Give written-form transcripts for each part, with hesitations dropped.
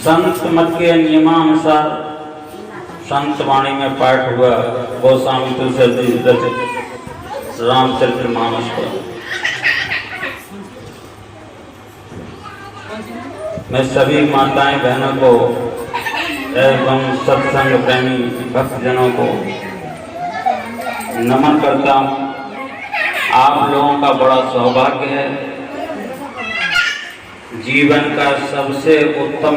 संत मत के नियमानुसार संत वाणी में पाठ हुआ गोस्वामी तुलसी रचित रामचरितमानस पर। मैं सभी माताएं बहनों को एवं सत्संग प्रेमी भक्तजनों को नमन करता हूँ। आप लोगों का बड़ा सौभाग्य है, जीवन का सबसे उत्तम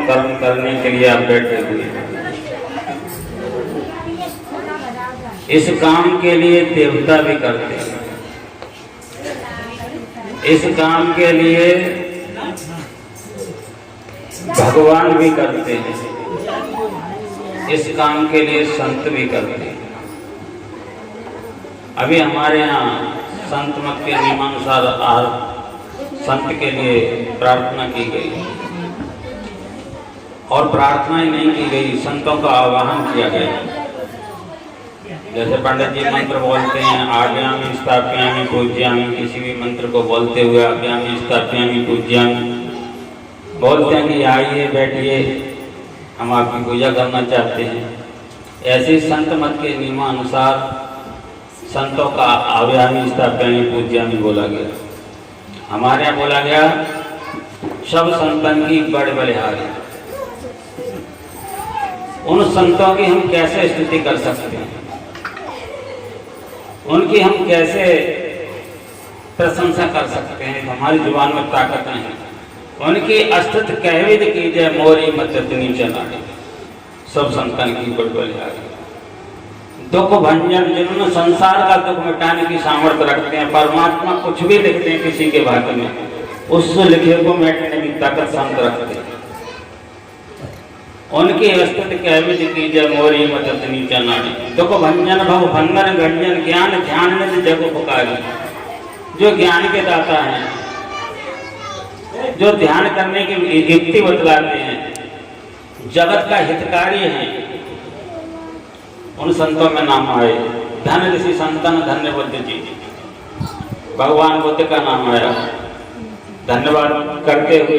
कर्म करने के लिए आप बैठे हुए हैं। इस काम के लिए देवता भी करते हैं, इस काम के लिए भगवान भी करते हैं, इस काम के लिए संत भी करते हैं। अभी हमारे यहाँ संत मत के नियमानुसार संत के लिए प्रार्थना की गई, और प्रार्थना ही नहीं की गई, संतों का आवाहन किया गया। जैसे पंडित जी मंत्र बोलते हैं, आज्ञामि स्थापयामि पूज्यामि, किसी भी मंत्र को बोलते हुए आज्ञामि स्थापयामि पूज्यामि बोलते हैं कि आइए बैठिए, हम आपकी पूजा करना चाहते हैं। ऐसे संत मत के नियमानुसार संतों का आज्ञामि स्थापयामि पूज्यामि बोला गया। हमारे यहाँ बोला गया सब संतन की बड़ बलिहारी। उन संतों की हम कैसे स्तुति कर सकते हैं, उनकी हम कैसे प्रशंसा कर सकते हैं, हमारी जुबान में ताकत नहीं। उनकी अस्तुत कहविद की जय मोरी मत नीचे नाटे। सब संतन की बड़ बलिहारी, दुख भंजन, जिन्होंने संसार का दुख मिटाने की सामर्थ्य रखते हैं। परमात्मा कुछ भी लिखते हैं किसी के भाग्य में, उस लिखे को मिटाने की ताकत संत रखते हैं। उनकी स्तुति कहविद की जय मोरी मत नीचा नाटी। दुख भंजन भव भंगन गंजन ज्ञान ध्यान निधि जग उपकारी। जो ज्ञान के दाता हैं, जो ध्यान करने की युक्ति बतलाते हैं, जगत का हितकारी हैं, उन संतों में नाम आए। धन ऋषि संतन धन्य बुद्ध जी, भगवान बुद्ध का नाम आया। धन्यवाद करते हुए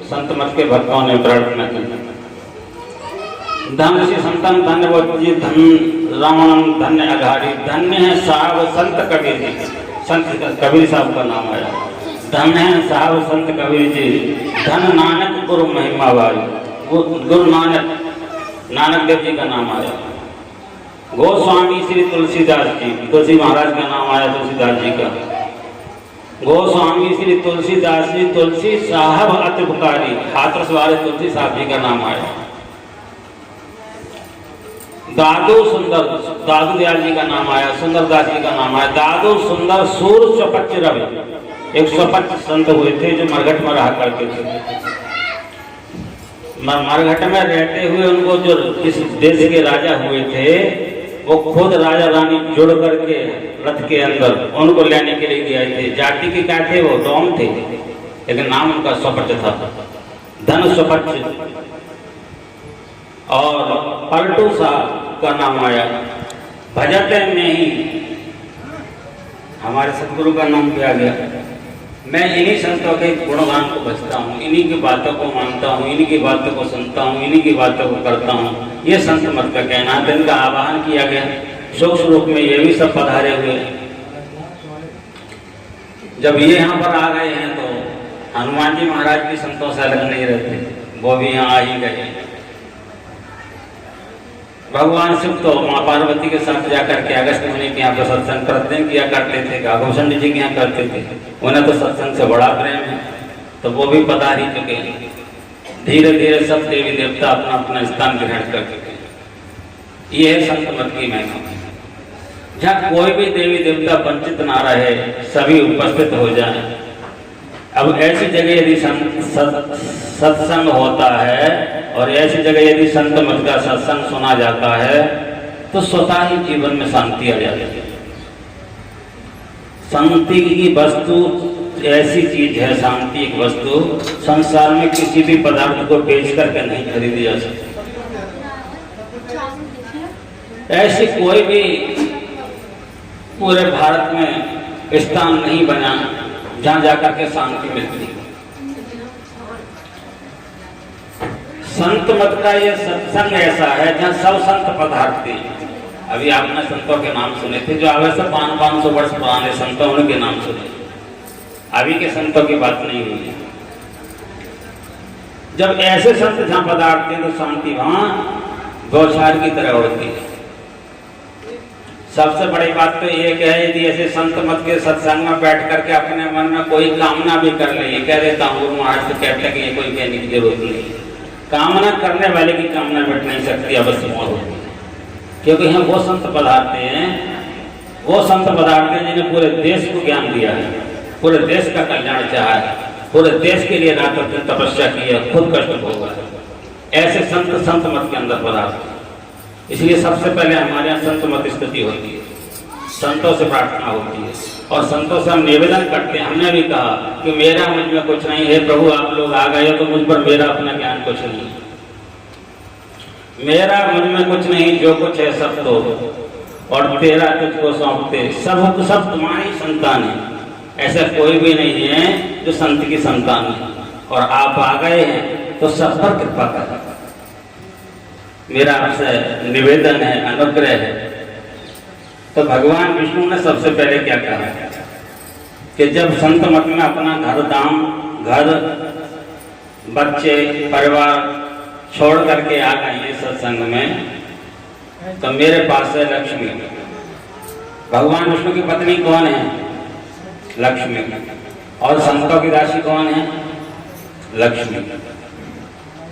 संत मत के भक्तों ने प्रार्थना की। धन ऋषि संतन धन्य बुद्ध जी, धन रावण धन्य अघारी। धन्य है साहब संत कबीर जी, संत कबीर साहब का नाम आया। धन है साहब संत कबीर जी, धन नानक गुरु महिमा वाली। गुरु नानक देव जी का नाम आया। गोस्वामी श्री तुलसीदास जी, तुलसी महाराज का नाम आया तुलसीदास जी का। गोस्वामी श्री तुलसीदास जी, तुलसी साहब अति उपकारी। हाथरस वाले तुलसी साहब जी का नाम आया। दादू सुंदर, दादू दयाल जी का नाम आया। सुंदरदास जी का नाम आया। दादू सुंदर सूर स्वपच रवि। एक स्वपच संत हुए थे जो मरघट में रहा करते थे। मरघट में रहते हुए उनको जो इस देश के राजा हुए थे, वो खुद राजा रानी जुड़ करके रथ के अंदर उनको लेने के लिए गए थे। जाति के क्या थे, वो डोम थे, लेकिन नाम उनका स्वपच था, धन स्वपच। और पलटू साहब का नाम आया। भजते में ही हमारे सतगुरु का नाम किया गया। मैं इन्हीं संतों के गुणगान को बचता हूँ, इन्हीं की बातों को मानता हूँ, इन्हीं की बातों को सुनता हूँ, इन्हीं की बातों को करता हूँ। ये संत मत का कहना है। इनका आवाहन किया गया। सूक्ष्म रूप में ये भी सब पधारे हुए। जब ये यहाँ पर आ गए हैं तो हनुमान जी महाराज भी संतों से अलग नहीं रहते, वो भी यहाँ आ ही गए। भगवान शिव तो माँ पार्वती के साथ जाकर के अगस्त मुनि के यहाँ पर सत्संग प्रतिदिन किया करते थे, घाघोषण जी के यहाँ करते थे। उन्हें तो सत्संग से बड़ा प्रेम है, तो वो भी पधार ही चुके हैं। धीरे धीरे सब देवी देवता अपना अपना स्थान ग्रहण कर चुके। ये है संत मत की महिमा। जहाँ कोई भी देवी देवता वंचित ना रहे, सभी उपस्थित हो जाए। अब ऐसी जगह यदि सत्संग होता है और ऐसी जगह यदि संत मत का सत्संग सुना जाता है, तो स्वतः ही जीवन में शांति आ जाती है। शांति की वस्तु ऐसी चीज है, शांति एक वस्तु संसार में किसी भी पदार्थ को बेच करके नहीं खरीदी जा सकती। ऐसी कोई भी पूरे भारत में स्थान नहीं बना जहां जाकर के शांति मिलती है। संत मत का ये सत्संग ऐसा है जहाँ सब संत पधारते हैं। अभी आपने संतों के नाम सुने थे, जो आगे से 500 वर्ष पुराने संतों उनके नाम सुने, अभी के संतों की बात नहीं हुई। जब ऐसे संत जहाँ पधारते हैं तो शांति वहां बौछार की तरह उड़ती है। सबसे बड़ी बात तो ये है, यदि ऐसे संत मत के सत्संग में बैठ करके अपने मन में कोई कामना भी कर ले, कह देता हूँ गुरु महाराज से कहते हैं कि ये कोई कहने की जरूरत नहीं, कामना करने वाले की कामना मिट नहीं सकती, अवश्य मोर होती है। क्योंकि हम वो संत पधारते हैं, जिन्हें पूरे देश को ज्ञान दिया है, पूरे देश का कल्याण चाहा है, पूरे देश के लिए रात दिन तपस्या की है, खुद कष्ट भोगा है। ऐसे संत मत के अंदर पधारते हैं। इसलिए सबसे पहले हमारे यहाँ संत मत स्तुति होती है, संतों से प्रार्थना होती है और संतों से हम निवेदन करते हैं। हमने भी कहा कि मेरा मुझ में कुछ नहीं है प्रभु, आप लोग आ गए तो मुझ पर मेरा अपना ज्ञान कुछ नहीं, मेरा मुझ में कुछ नहीं, जो कुछ है सब तो और तेरा तुझको सौंपते, सब तुम्हारी संतान है। ऐसा कोई भी नहीं है जो संत की संतान है, और आप आ गए हैं तो सब पर कृपा कर। मेरा आपसे निवेदन है, अनुग्रह है। तो भगवान विष्णु ने सबसे पहले क्या कहा कि जब संत मत में अपना घर बच्चे परिवार छोड़ करके आ गए हैं सत्संग में, तो मेरे पास है लक्ष्मी। भगवान विष्णु की पत्नी कौन है? लक्ष्मी। और संतों की राशि कौन है? लक्ष्मी।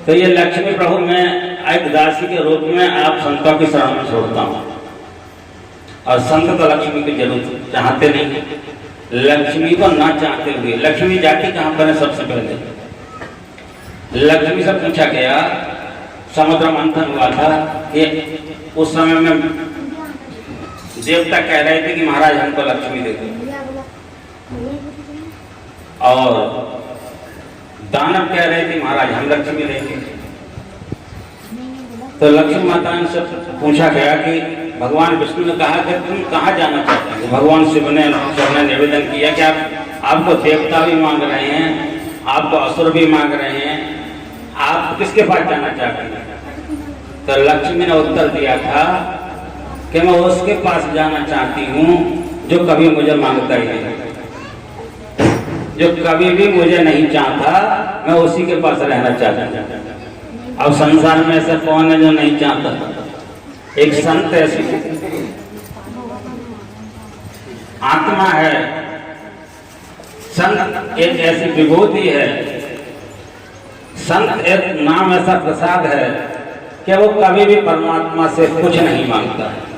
तो ये लक्ष्मी प्रभु मैं एक दासी के रूप में आप संतों की शरण में छोड़ता हूँ। और संत तो लक्ष्मी की जरूर चाहते नहीं, लक्ष्मी को ना चाहते हुए, लक्ष्मी जाति कहाँ पर है? सबसे पहले लक्ष्मी से पूछा गया, समुद्र मंथन हुआ था कि उस समय में देवता कह रहे थे कि महाराज हमको लक्ष्मी दे दो, और दानव कह रहे थे महाराज हम लक्ष्मी लेंगे। तो लक्ष्मी माता से पूछा गया कि भगवान विष्णु ने कहा कि तुम कहाँ जाना चाहते हो? भगवान शिव ने निवेदन किया कि आपको देवता भी मांग रहे हैं, आपको असुर भी मांग रहे हैं, आप किसके पास जाना चाहते हैं? तो लक्ष्मी ने उत्तर दिया था कि मैं उसके पास जाना चाहती हूँ जो कभी मुझे मांगता ही नहीं, जो कभी भी मुझे नहीं चाहता, मैं उसी के पास रहना चाहता हूँ। अब संसार में ऐसा कौन है जो नहीं चाहता? एक संत ऐसी आत्मा है, संत एक ऐसी विभूति है, संत एक नाम ऐसा प्रसाद है कि वो कभी भी परमात्मा से कुछ नहीं मांगता है।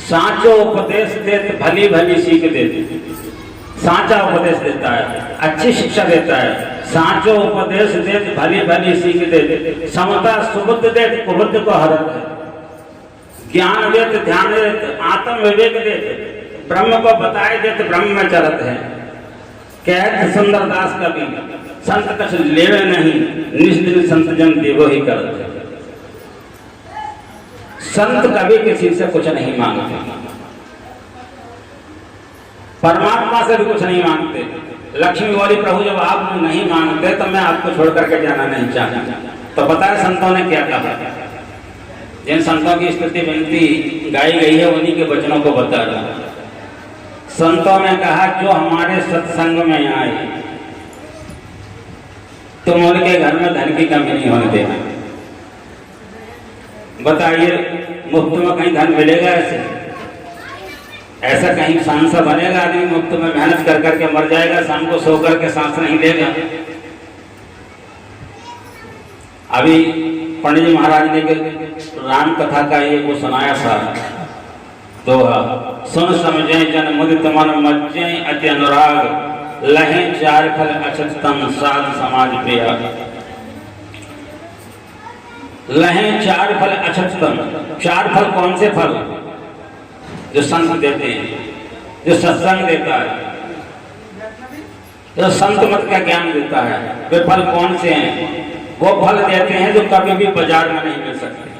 साचो उपदेश देते भली भली सीख देते, साचा उपदेश देता है, अच्छी शिक्षा देता है। साचो उपदेश देते भली भली सीख देते, समता सुबुद्ध देते कुबुद्ध को हरत है, ज्ञान देते ध्यान देते आत्म विवेक देते, ब्रह्म को बताए देते ब्रह्म में चलत है। कहते सुंदर दास कवि, संत कछ लेवे नहीं, निष्दिन संत जन देवो ही करते। संत कभी किसी से कुछ नहीं मांगते, परमात्मा से भी कुछ नहीं मांगते। लक्ष्मी बोली प्रभु जब आप नहीं मांगते तो मैं आपको छोड़ करके जाना नहीं चाहता। तो पता है संतों ने क्या कहा? जिन संतों की स्तुति विनती गाई गई है उन्हीं के वचनों को बता रहा हूं। संतों ने कहा जो हमारे सत्संग में आए तुम उनके घर में धन की कमी नहीं होने देना। बताइए मुफ्त में कहीं धन मिलेगा? ऐसा कहीं सांसा बनेगा? आदमी मुफ्त में मेहनत कर करके मर जाएगा, शाम को सो करके सांस नहीं लेगा। अभी पंडित जी महाराज ने राम कथा का ये वो सुनाया था दोहा, सुन समझे जन मुदित मन मज्जे अति अनुराग, लहे चार फल अछत तन साध समाज प्रिया। लहे चार फल अछत तन, चार फल कौन से फल? जो संत देते हैं, जो सत्संग देता है, जो संत मत का ज्ञान देता है, वे फल कौन से हैं? वो फल देते हैं जो कभी भी बाजार में नहीं मिल सकते,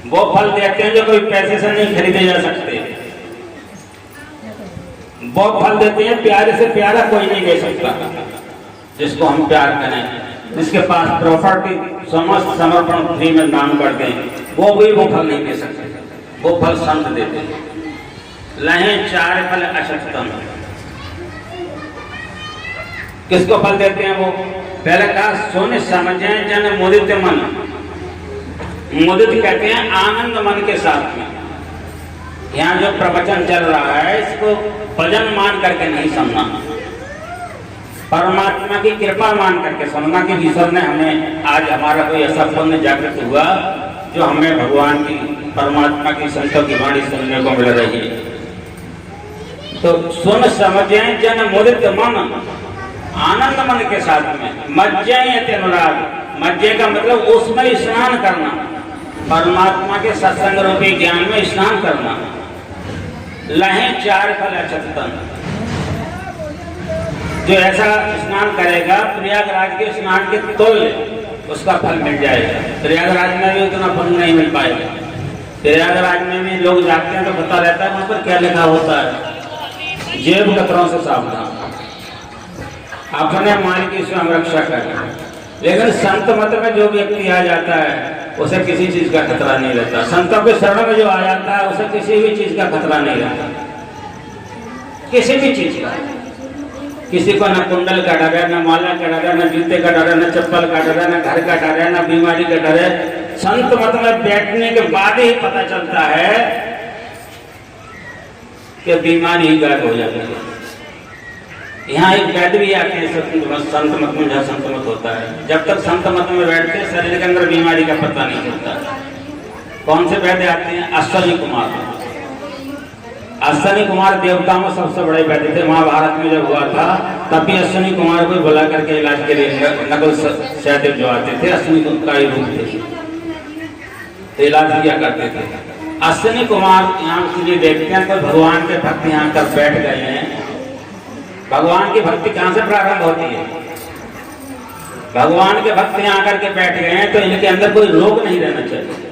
वो फल देते हैं जो कोई पैसे से नहीं खरीदे जा सकते, वो फल देते हैं प्यारे से प्यारा कोई नहीं दे सकता, जिसको हम प्यार करें, जिसके पास प्रॉपर्टी समस्त समर्पण फ्री में दान कर दें, वो भी वो फल नहीं दे सकते, वो फल संत देते हैं। लहे चार फल अशक्तम, किसको फल देते हैं वो? पहले कहा सोने समझे जन मुदित मन, मुदित कहते हैं आनंद मन के साथ में। यहाँ जो प्रवचन चल रहा है इसको भजन मान करके नहीं सुनना, परमात्मा की कृपा मान करके सुनना कि ईश्वर ने हमें आज हमारा कोई ऐसा पुण्य जागृत हुआ जो हमें भगवान की परमात्मा की संतों की वाणी सुनने को मिल रही है। तो सुन समझे जन मुदित मन, आनंद मन के साथ में। मज्जयते अनुराग, मज्जय का मतलब उसमें स्नान करना, परमात्मा के सत्संग रूपी ज्ञान में स्नान करना। लहे चार फल अचतन, जो ऐसा स्नान करेगा प्रयागराज के स्नान के तुल्य उसका फल मिल जाएगा। प्रयागराज में भी उतना फल नहीं मिल पाएगा। प्रयागराज में भी लोग जाते हैं तो पता रहता है वहां पर क्या लिखा होता है, जेब कतरों से सावधान, अपने माल की स्वयं रक्षा करें। लेकिन संत मत में जो व्यक्ति आ जाता है उसे किसी चीज का खतरा नहीं रहता। संतों के शरण में जो आ जाता है उसे किसी भी चीज का खतरा नहीं रहता, किसी भी चीज का। किसी को न कुंडल का डर है, न माला का डर है, न जूते का डर है, न चप्पल का डर है, न घर का डर है, न बीमारी का डर है। संत मत में बैठने के बाद ही पता चलता है कि बीमारी ही गायब हो जाती है। यहाँ एक वैद्य भी आते हैं संत मत में, जहाँ संत मत होता है। जब तक संत मत में बैठते हैं शरीर के अंदर बीमारी का पता नहीं चलता। कौन से वैद्य आते हैं? अश्विनी कुमार। अश्विनी कुमार देवताओं में सबसे बड़े वैद्य थे। महाभारत में जब हुआ था तब भी अश्विनी कुमार को बुला करके इलाज के लिए नकल सहदेव जो आते थे अश्विनी का ही रूप थे, इलाज किया करते थे। अश्विनी कुमार यहाँ इसलिए देखते हैं तो भगवान के भक्त यहाँ कर बैठ गए हैं। भगवान की भक्ति कहाँ से प्रारंभ होती है? भगवान के भक्त यहाँ आकर के बैठ गए हैं तो इनके अंदर कोई रोग नहीं रहना चाहिए।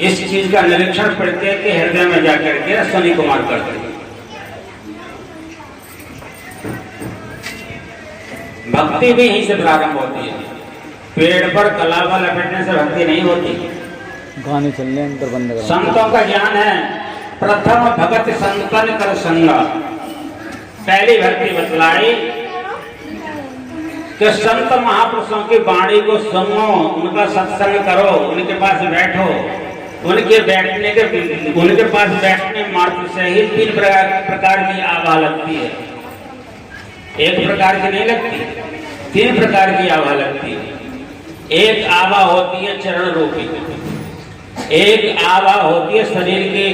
इस चीज का निरीक्षण प्रत्येक के हृदय में जाकर के अश्विनी कुमार करते हैं। भक्ति भी यहीं से प्रारंभ होती है। पेड़ पर कलावा लपेटने से भक्ति नहीं होती। गाने चलने अंदर बंद कर। संतों का ज्ञान है प्रथम भगत संतन कर संगा। पहली भक्ति बतलाई कि संत महापुरुषों की वाणी को सुनो, उनका सत्संग करो, उनके पास बैठो। उनके पास बैठने मात्र से ही 3 प्रकार की आभा लगती है। एक प्रकार की नहीं लगती, 3 प्रकार की आभा लगती है। एक आभा होती है चरण रूपी, एक आभा होती है शरीर की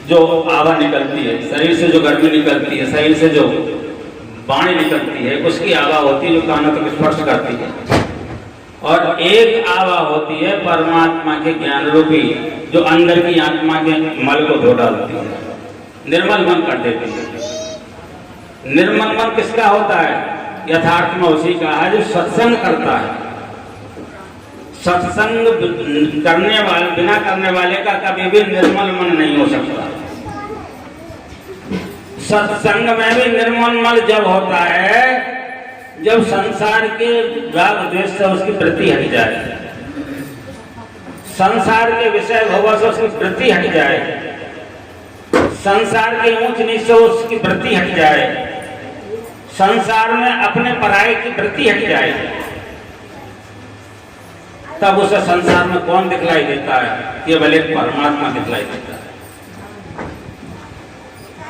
जो आभा निकलती है, शरीर से जो गर्मी निकलती है, शरीर से जो वाणी निकलती है उसकी आभा होती है जो कानों तक स्पर्श करती है। और एक आभा होती है परमात्मा के ज्ञान रूपी जो अंदर की आत्मा के मल को धो डालती है, निर्मल मन कर देती है। निर्मल मन किसका होता है? यथार्थ में उसी का है जो सत्संग करता है। सत्संग बिना करने वाले का कभी भी निर्मल मन नहीं हो सकता। सत्संग में भी निर्मल मन जब होता है जब संसार के राग द्वेष से उसकी वृत्ति हट जाए, संसार के विषय भोग से उसकी वृत्ति हट जाए, संसार के ऊंच नीच से उसकी वृत्ति हट जाए, संसार में अपने पराये की वृत्ति हट जाए, तब उसे संसार में कौन दिखलाई देता है? केवल एक परमात्मा दिखलाई देता है।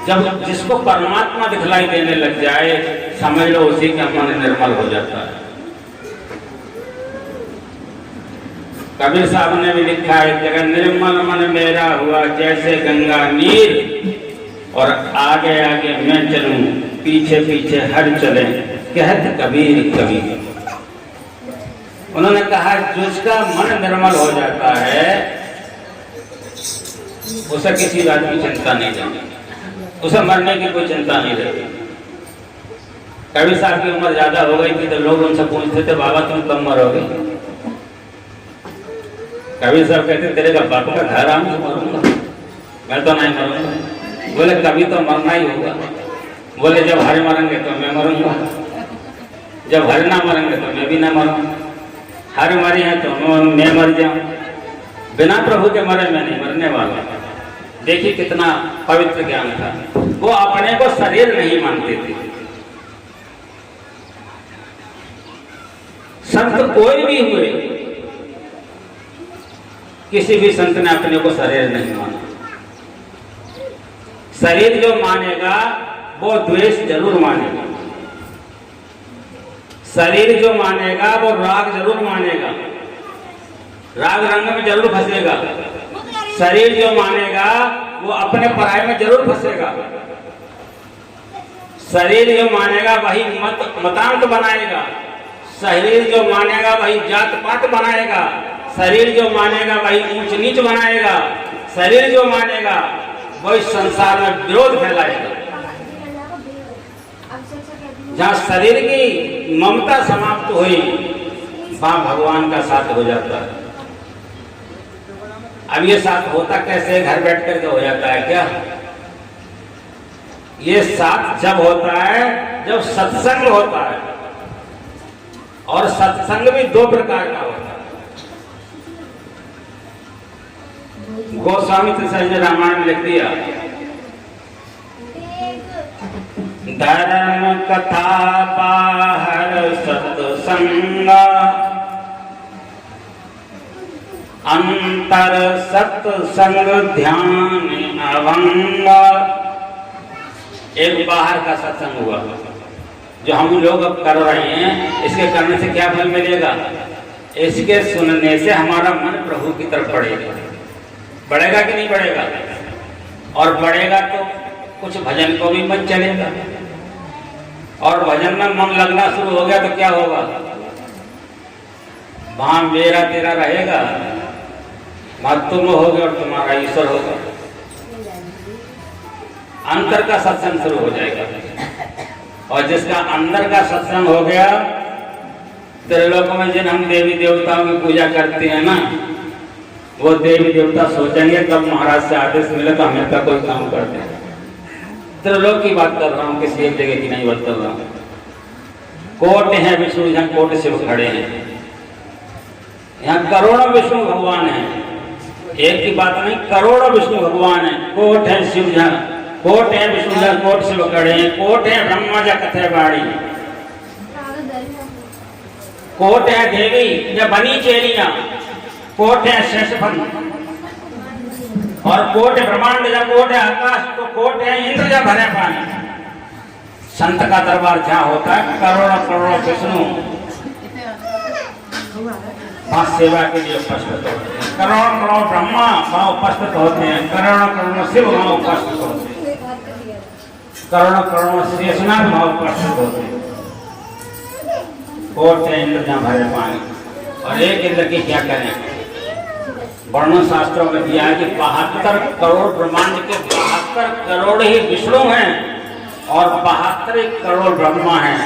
जब जिसको परमात्मा दिखलाई देने लग जाए समझ लो उसी का मन निर्मल हो जाता है। कबीर साहब ने भी लिखा है एक जगह, निर्मल मन मेरा हुआ जैसे गंगा नीर, और आगे आगे मैं चलूं पीछे पीछे हर चले, कहत कबीर कबीर। उन्होंने कहा जिसका मन निर्मल हो जाता है उसे किसी बात की चिंता नहीं रहती, उसे मरने की कोई चिंता नहीं रहती। कबीर साहब की उम्र ज्यादा हो गई थी तो लोग उनसे पूछते थे बाबा तुम कब मरोगे? कबीर साहब कहते तेरे का बाप का घर आऊं तो मरूंगा, मैं तो नहीं मरूंगा। बोले कभी तो मरना ही होगा। बोले जब हरे मरेंगे तो मैं मरूंगा। जब हर ना मरेंगे तो मैं भी ना मरूं, हर मरे हैं तो मैं मर जाऊं, बिना प्रभु के मरे मैं नहीं मरने वाला। देखिए कितना पवित्र ज्ञान था। वो अपने को शरीर नहीं मानते थे। संत कोई भी हुए, किसी भी संत ने अपने को शरीर नहीं माना। शरीर जो मानेगा वो द्वेष जरूर मानेगा, शरीर जो मानेगा वो राग जरूर मानेगा, राग रंग में जरूर फंसेगा। शरीर जो मानेगा वो अपने पराये में जरूर फंसेगा। शरीर जो मानेगा वही मतांत बनाएगा, शरीर जो मानेगा वही जात पात बनाएगा, शरीर जो मानेगा वही ऊंच नीच बनाएगा, शरीर जो मानेगा वही संसार में विरोध फैलाएगा। जहाँ शरीर की ममता समाप्त हुई वहां भगवान का साथ हो जाता है। अब ये साथ होता कैसे? घर बैठ करके हो जाता है क्या? ये साथ जब होता है जब सत्संग होता है, और सत्संग भी दो प्रकार का होता है। गोस्वामी तुलसी ने रामायण में लिख दिया, धर्म कथा बाहर सत्संग, अंतर सत्संग ध्यान अभंग। एक बाहर का सत्संग हुआ जो हम लोग अब कर रहे हैं, इसके करने से क्या फल मिलेगा? इसके सुनने से हमारा मन प्रभु की तरफ बढ़ेगा। बढ़ेगा कि नहीं बढ़ेगा? और बढ़ेगा तो कुछ भजन को भी मन चलेगा, और भजन में मन लगना शुरू हो गया तो क्या होगा? वहां मेरा तेरा रहेगा, वहां तुम होगे और तुम्हारा ईश्वर होगा। अंतर का सत्संग शुरू हो जाएगा, और जिसका अंदर का सत्संग हो गया, त्रिलोक में जिन हम देवी देवताओं की पूजा करते हैं ना, वो देवी देवता सोचेंगे कब महाराज से आदेश मिले तो हमें का कोई काम करते हैं। त्रिलोक की बात कर रहा हूँ, किसी एक जगह की नहीं बात कर रहा हूँ। कोट है विष्णु, जहाँ कोट शिव खड़े हैं, यहाँ करोड़ों विष्णु भगवान हैं। एक की बात नहीं, करोड़ों विष्णु भगवान है। कोट है शिव, जहाँ कोट है विष्णु, जहाँ कोट शिव खड़े हैं। कोट है ब्रह्मा जा कथे बाड़ी, कोट है देवी या बनी चेलियां, कोट है शेषफल, और कोट है ब्रह्मांड या कोट है आकाश, तो कोट है इंद्र या भरे पानी। संत का दरबार जहाँ होता है, करोड़ों करोड़ों विष्णु वहां सेवा के लिए उपस्थित होते हैं। करोड़ों करोड़ों ब्रह्मा वहां उपस्थित होते हैं, करोड़ों करोड़ों शिव वहां उपस्थित होते हैं, करोड़ों करोड़ों शेषनाथ वहां उपस्थित होते हैं। कोट है इंद्र जहाँ भरे पानी। और एक इंद्र की क्या करें? वर्णन शास्त्रों में दिया है कि 72 करोड़ ब्रह्मांड के 72 करोड़ ही विष्णु हैं, और 72 करोड़ ब्रह्मा हैं,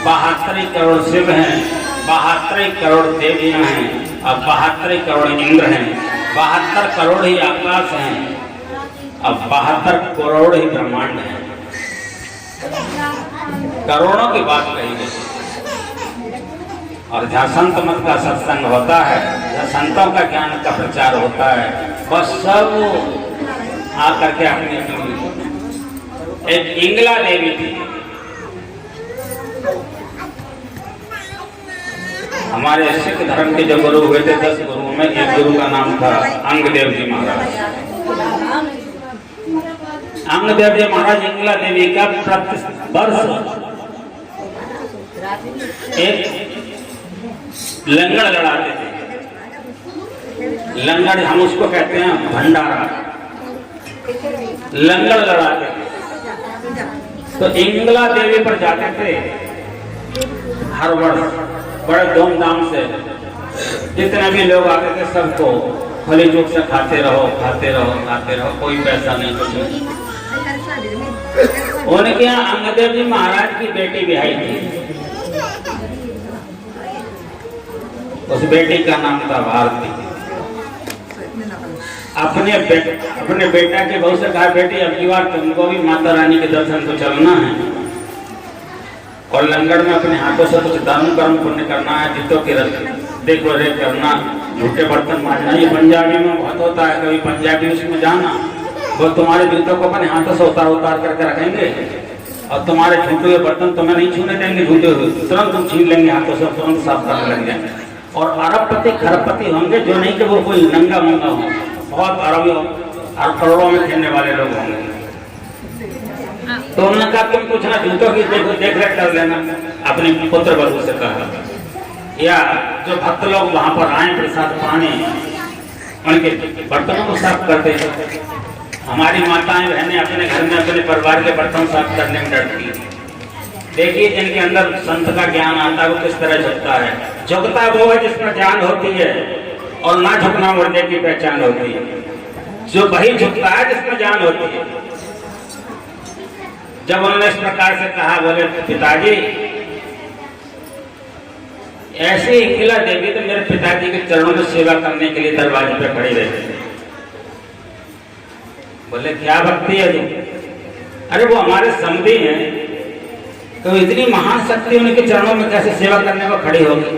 72 करोड़ शिव हैं, 72 करोड़ देवियां हैं, और 72 करोड़ इंद्र हैं, 72 करोड़ ही आकाश हैं, और 72 करोड़ ही ब्रह्मांड हैं। करोड़ों की बात कही गई। और जहाँ संत मत का सत्संग होता है, जहाँ संतों का ज्ञान का प्रचार होता है, बस सब आकर के अपनी अपनी। एक इंगला देवी थी, हमारे सिख धर्म के जो गुरु हुए थे 10 गुरुओं में एक गुरु का नाम था अंगदेव जी महाराज। अंगदेव जी महाराज इंगला देवी का प्रति वर्ष एक लंगड़ लड़ाते थे। लंगड़ हम उसको कहते हैं भंडारा, लंगड़ लड़ाते थे। तो इंगला देवी पर जाते थे हर वर्ष बड़े धूमधाम से। जितने भी लोग आते थे सबको खली चूक से खाते रहो खाते रहो खाते रहो, कोई पैसा नहीं कुछ नहीं। उनके यहाँ अंगदेव जी महाराज की बेटी ब्याही थी, उस बेटी का नाम था भारती। अपने बेटा के बहू से कहा, बेटी अब की बार तुमको भी माता रानी के दर्शन को चलना है। और लंगर में अपने हाथों से कुछ दान कर्म पुण्य करना है, जूतों की देखो रेख करना, झूठे बर्तन मांजना। ये पंजाबी में बहुत होता है, कभी पंजाबी उसमें जाना, वो तुम्हारे जूतों को अपने हाथों से उतार उतार करके रखेंगे और तुम्हारे झूठे हुए बर्तन तुम्हें नहीं छूने देंगे, झूठे हुए तुरंत तुम छीन लेंगे हाथों से, तुरंत साफ करने लग जाएंगे। और अरबपति खरबपति होंगे, जो नहीं कि वो कोई नंगा मुंगा हो, बहुत अरब करोड़ों में खेलने वाले लोग होंगे। तो उन्होंने कहा तुम कुछ ना जूतों की देख रेख कर लेना, अपने पुत्र बधू से कहा। या जो भक्त लोग वहां पर आए प्रसाद पाने, उनके बर्तनों को साफ करते हैं। हमारी माताएं बहनें अपने घर में अपने परिवार के बर्तन साफ करने में डरती है। देखिए जिनके अंदर संत का ज्ञान आता है वो किस तरह झुकता है। झुकता वो है जिसमें जान होती है, और ना झुकना मुर्दे की पहचान होती है। जो वही झुकता है जिसमें जान होती है। जब उन्होंने इस प्रकार से कहा, बोले पिताजी ऐसे इंगिला देवी तो मेरे पिताजी के चरणों में सेवा करने के लिए दरवाजे पे खड़ी रहती है। बोले क्या भक्ति है तुम? अरे वो हमारे समधी हैं, तो इतनी महान शक्ति उनके चरणों में कैसे सेवा करने को खड़ी होगी?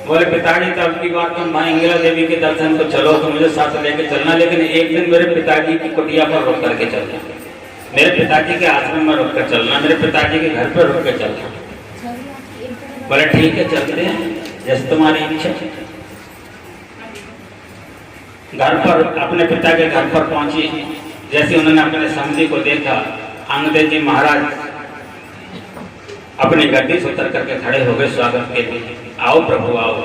बोले पिताजी तो अब की बात तुम माँ इंगिला देवी के दर्शन को चलो तो मुझे साथ लेके चलना, लेकिन एक दिन मेरे पिताजी की कुटिया पर रुक करके चलना, मेरे पिताजी के आश्रम में रुक कर चलना, मेरे पिताजी के घर पर रुक कर चलना। बोले ठीक है चलते हैं, जैसे तुम्हारी इच्छा। घर पर अपने पिता के घर पर पहुंची, जैसे उन्होंने अपने समधी को देखा, अंगदेव जी महाराज अपनी गद्दी से उतर करके खड़े हो गए स्वागत के लिए। आओ प्रभु आओ,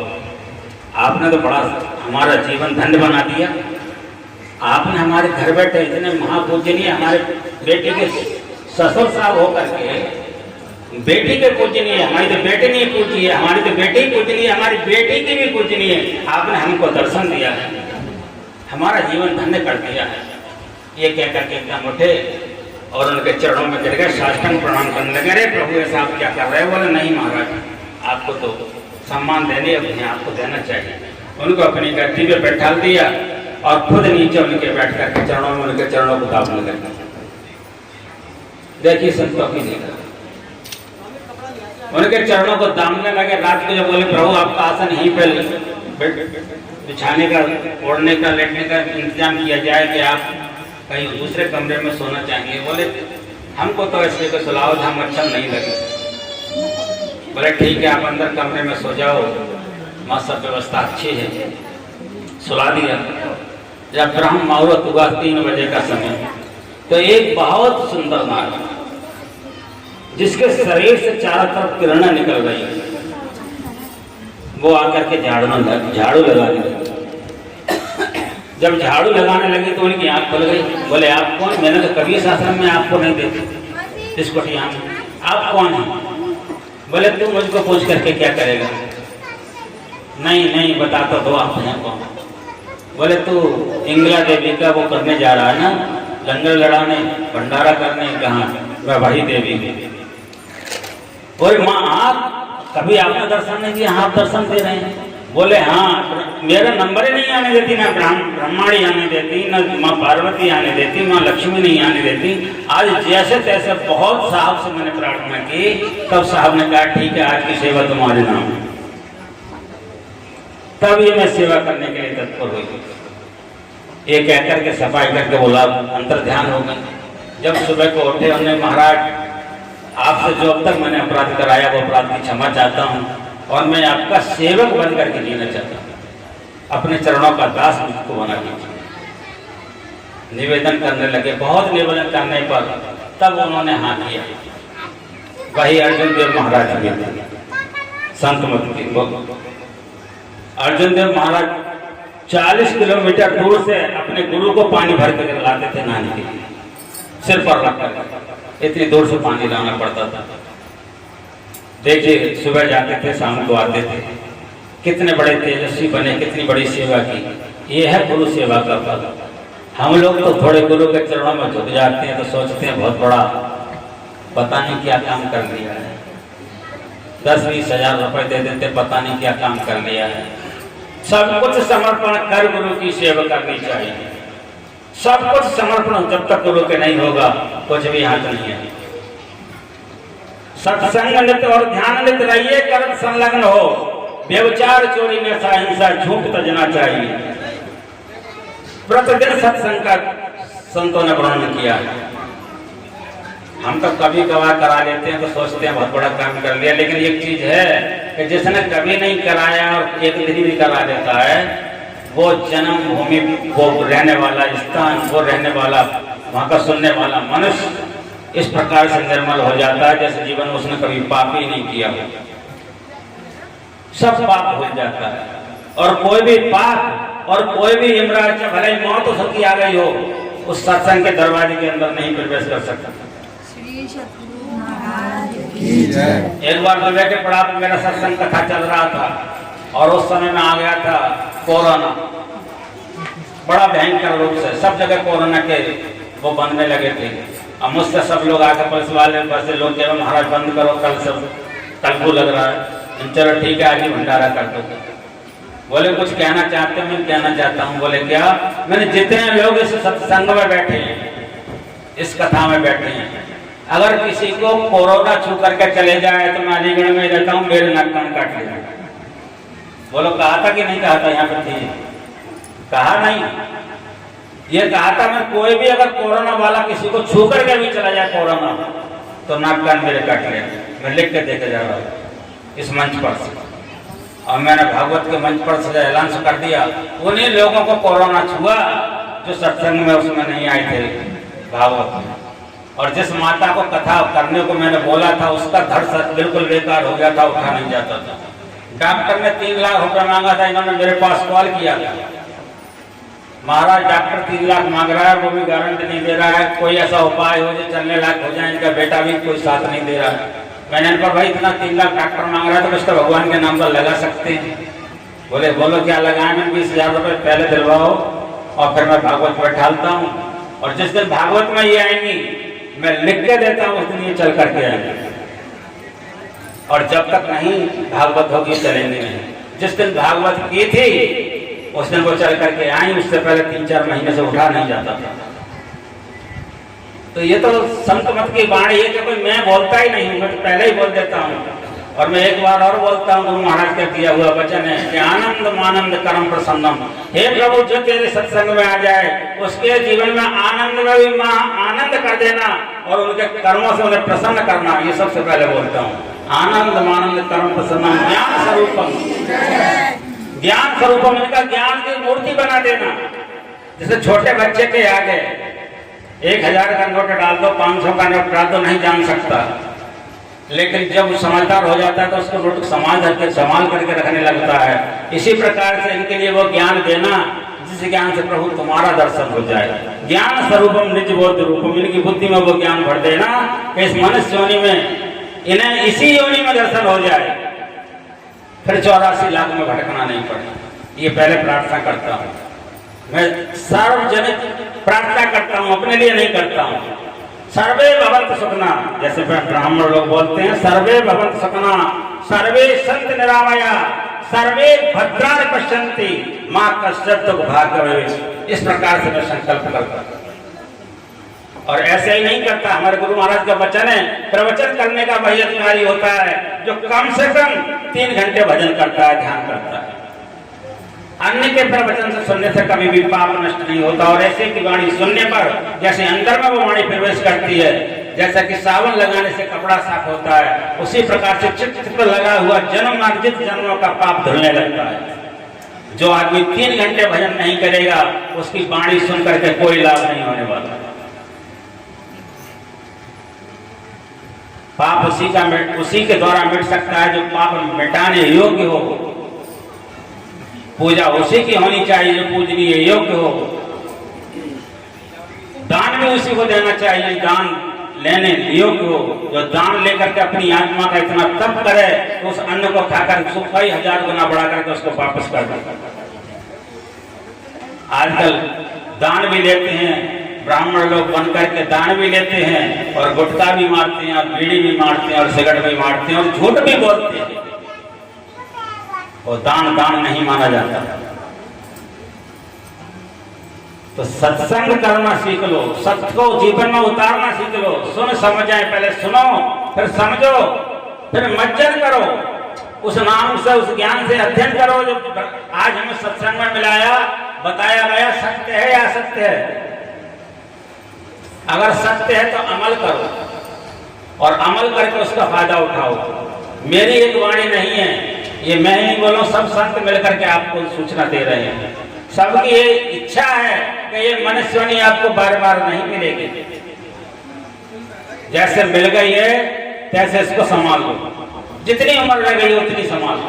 आपने तो बड़ा हमारा जीवन धन्य बना दिया। आपने हमारे घर बैठे इतने महापूजनीय हमारे बेटी के ससुर साहब होकर के, बेटी के पूजनीय, हमारी तो बेटी नहीं पूजी है, हमारी तो बेटी पूजनीय, हमारी बेटी की भी पूजनीय है। आपने हमको दर्शन दिया है, हमारा जीवन धन्य कर दिया है। ये कह करके एकदम उठे और उनके चरणों में गिर गए, साष्टांग प्रणाम करने लगे। अरे प्रभु ऐसा आप क्या कर रहे हो? बोले नहीं महाराज, आपको तो सम्मान देने अपने आपको देना चाहिए। उनको अपनी गद्दी पे बैठा दिया और खुद नीचे उनके बैठ करके चरणों में उनके चरणों को दापने लगे। देखिए संतों की लीला, उनके चरणों को दामने लगे। रात को जब बोले प्रभु आपका आसन यहीं पे बिछाने का, ओढ़ने का, लेटने का इंतजाम किया जाए कि आप कहीं दूसरे कमरे में सोना चाहेंगे? बोले हमको तो ऐसे को सुलाओ हम अच्छा नहीं लगे। बोले ठीक है आप अंदर कमरे में सो जाओ, वहाँ सब व्यवस्था अच्छी है। सुला दिया। जब ब्रह्म मुहूर्त हुआ 3 बजे का समय, तो एक बहुत सुंदर नाग जिसके शरीर से चारों तरफ किरणें निकल रही, वो आकर के झाड़ू लगाने लगी। जब झाड़ू लगाने लगी तो उनकी आंख खुल गई। बोले आप कौन? मैंने तो कभी इस आश्रम में आपको नहीं देखा, इस कुटिया में। आप कौन हैं? बोले तू मुझको पूछ करके क्या करेगा? नहीं नहीं बता तो दो आप हैं कौन? बोले तू इंगिला देवी का वो करने जा रहा है ना, लंगर लड़ाने, भंडारा करने। कहाँ? मैं वही देवी। बोले माँ आप कभी आपने दर्शन नहीं दिया, आप दर्शन दे रहे हैं? बोले हाँ, मेरा नंबर ही नहीं आने देती, ना ब्रह्माणी आने देती, ना माँ पार्वती आने देती, माँ लक्ष्मी नहीं आने देती। आज जैसे तैसे बहुत साहब से मैंने प्रार्थना की, तब साहब ने कहा ठीक है आज की सेवा तुम्हारे नाम। तब ये मैं सेवा करने के लिए तत्पर हुई। ये कहकर के सफाई करके बोला, अंतर ध्यान हो गए। जब सुबह को उठे हमने, महाराज आपसे जो अब तक मैंने अपराध कराया वो अपराध की क्षमा चाहता हूँ और मैं आपका सेवक बन करके जीना चाहता हूँ, अपने चरणों का दास मुझको बना दीजिए। निवेदन करने लगे। बहुत निवेदन करने पर तब उन्होंने हाँ किया। वही अर्जुन देव महाराज भी संत मत अर्जुन देव महाराज 40 किलोमीटर दूर से अपने गुरु को पानी भर कर लाते थे नहाने के लिए, सिर पर रखकर। इतनी दूर से पानी लाना पड़ता था। देखिए सुबह जाते थे, शाम को आते थे। कितने बड़े तेजस्वी बने, कितनी बड़ी सेवा की। ये है गुरु सेवा का फल। हम लोग तो थोड़े गुरु के चरणों में झुक जाते हैं तो सोचते हैं बहुत बड़ा, पता नहीं क्या काम कर लिया है। 10-20 हजार रुपए दे देते, पता नहीं क्या काम कर लिया है। सब कुछ समर्पण कर गुरु की सेवा करनी चाहिए। सब कुछ समर्पण जब तक गुरु के नहीं होगा कुछ भी हाथ नहीं है। सत्संग नित्य और ध्यान नित्य रहिए, कर्म संलग्न हो, व्यभिचार चोरी नशा हिंसा झूठ तजना चाहिए। प्रतिदिन सत्संग का संतों ने वर्णन किया। हम तो कभी कभार करा लेते हैं तो सोचते हैं बहुत बड़ा काम कर लिया, लेकिन एक चीज है कि जिसने कभी नहीं कराया और एक दिन भी करा देता है, वो जन्म भूमि, वो रहने वाला स्थान, वो रहने वाला वहां का सुनने वाला मनुष्य इस प्रकार से निर्मल हो जाता है जैसे जीवन में उसने कभी पाप ही नहीं किया, सब पाप भूल जाता है। और कोई भी पाप और कोई भी इमराज से भले ही मौत उसकी आ गई हो, उस सत्संग के दरवाजे के अंदर नहीं प्रवेश कर सकता। एक बार विवेक के पड़ाव में मेरा सत्संग कथा चल रहा था और उस समय में आ गया था कोरोना, बड़ा भयंकर रूप से सब जगह कोरोना के वो बनने लगे थे। अब मुझसे सब लोग आकर पुलिस वाले बस लोग कह महाराज बंद करो, कल सब कल को लग रहा है, चलो ठीक है आज ही भंडारा कर दो। बोले कुछ कहना चाहते हैं? मैं कहना चाहता हूँ। बोले क्या? मैंने जितने लोग इस सत्संग में बैठे हैं, इस कथा में बैठे हैं, अगर किसी को कोरोना छू करके चले जाए तो मैं अलीगढ़ में रहता हूँ, मेरे नाक कान काट लिया। बोलो कहा था कि नहीं कहा था? यहाँ पर थी, कहा नहीं, ये कहा था मैं कोई भी अगर कोरोना वाला किसी को छू करके भी चला जाए कोरोना तो नाक कान मेरे काट लिया। मैं लिख के देके जा रहा हूँ इस मंच पर से, और मैंने भागवत के मंच पर से ऐलान कर दिया उन्हीं लोगों को कोरोना छुआ जो सत्संग में उसमें नहीं आए थे भागवत में। और जिस माता को कथा करने को मैंने बोला था उसका धड़ बिल्कुल बेकार हो गया था, उठा नहीं जाता था। डॉक्टर ने 3 लाख रुपए मांगा था, इन्होंने मेरे पास कॉल किया, महाराज डॉक्टर 3 लाख मांग रहा है, वो भी गारंटी नहीं दे रहा है, कोई ऐसा उपाय हो जो चलने लायक हो जाए, इनका बेटा भी कोई साथ नहीं दे रहा है। मैंने इनका भाई इतना 3 लाख डॉक्टर मांग रहा है तो उसका भगवान के नाम पर लगा सकते हैं? बोले बोलो क्या लगाए? मैं 20,000 रुपए पहले दिलवाओ और फिर मैं भागवत बैठालता हूँ, और जिस दिन भागवत में ये आएंगी मैं लिख के देता हूँ उस दिन ये चल करके आएंगे, और जब तक नहीं भागवत होगी चलेंगे नहीं। जिस दिन भागवत की थी उस दिन वो चल करके आई, उससे पहले 3-4 महीने से उठा नहीं जाता था। तो ये तो संत मत की वाणी है कि कोई मैं बोलता ही नहीं हूँ, मैं तो पहले ही बोल देता हूँ। और मैं एक बार और बोलता हूँ, गुरु महाराज का दिया हुआ वचन है कि आनंद मानंद कर्म प्रसन्नम। हे प्रभु, जो तेरे सत्संग में आ जाए उसके जीवन में आनंद में भी आनंद कर देना और उनके कर्मों से उन्हें प्रसन्न करना, ये सबसे पहले बोलता हूँ। आनंद मानंद कर्म प्रसन्नम ज्ञान स्वरूपम, ज्ञान स्वरूपम, इनका ज्ञान की मूर्ति बना देना। जैसे छोटे बच्चे के आगे 1000 का नोट डाल दो, 500 का नोट डाल दो, नहीं जान सकता, लेकिन जब समझदार हो जाता है तो उसको नोट संभाल करके रखने लगता है। इसी प्रकार से इनके लिए वो ज्ञान देना जिस ज्ञान से प्रभु तुम्हारा दर्शन हो जाए। ज्ञान स्वरूपम निज बोध रूपम, इनकी बुद्धि में वो ज्ञान भर देना कि इस मनुष्य योनि में इन्हें इसी योनि में दर्शन हो जाए, फिर 84 लाख में भटकना नहीं पड़े। ये पहले प्रार्थना करता हूँ, मैं सार्वजनिक प्रार्थना करता हूँ, अपने लिए नहीं करता हूँ। सर्वे भवन्तु सुखिना, जैसे ब्राह्मण लोग बोलते हैं सर्वे भवन्तु सुखिना, सर्वे सन्तु निरामया, सर्वे भद्राणि पश्यन्ति, मां कश्चित् दुःख भाग् भवेत्। इस प्रकार से मैं संकल्प करता हूँ, और ऐसे ही नहीं करता। हमारे गुरु महाराज का वचन है, प्रवचन करने का वही अधिकारी होता है जो कम से कम 3 घंटे भजन करता है, ध्यान करता है। अन्य के प्रवचन से सुनने से कभी भी पाप नष्ट नहीं होता, और ऐसे की वाणी सुनने पर जैसे अंदर में वो वाणी प्रवेश करती है, जैसा कि साबुन लगाने से कपड़ा साफ होता है, उसी प्रकार से चित्त पर लगा हुआ जन्म अर्जित जन्मों का पाप धुलने लगता है। जो आदमी 3 घंटे भजन नहीं करेगा उसकी वाणी सुन करके कोई लाभ नहीं होने वाला। पाप उसी के द्वारा मिट सकता है जो पाप मिटाने योग्य हो। पूजा उसी की होनी चाहिए जो पूजनीय योग्य हो। दान भी उसी को देना चाहिए दान लेने योग्य हो, जो दान लेकर के अपनी आत्मा का इतना तप करे तो उस अन्न को खाकर कई 1000 गुना बढ़ा करके उसको वापस कर दे। आजकल दान भी लेते हैं, ब्राह्मण लोग बन करके दान भी लेते हैं, और गुटखा भी मारते हैं, और बीड़ी भी मारते हैं, और सिगरेट भी मारते हैं, और झूठ भी बोलते हैं। और दान दान नहीं माना जाता। तो सत्संग करना सीख लो, सत्य को जीवन में उतारना सीख लो। सुन समझ आए, पहले सुनो फिर समझो, फिर मज्जन करो, उस नाम से, उस ज्ञान से अध्ययन करो जो आज हमें सत्संग में मिलाया, बताया गया। सत्य है या असत्य है? अगर सत्य है तो अमल करो और अमल करके उसका फायदा उठाओ। मेरी एक वाणी नहीं है, ये मैं ही बोलूं, सब संत मिलकर के आपको सूचना दे रहे हैं। सबकी ये इच्छा है कि ये मनुष्यवाणी आपको बार बार नहीं मिलेगी। जैसे मिल गई है तैसे इसको संभाल लो, जितनी उम्र रह गई उतनी संभाल लो।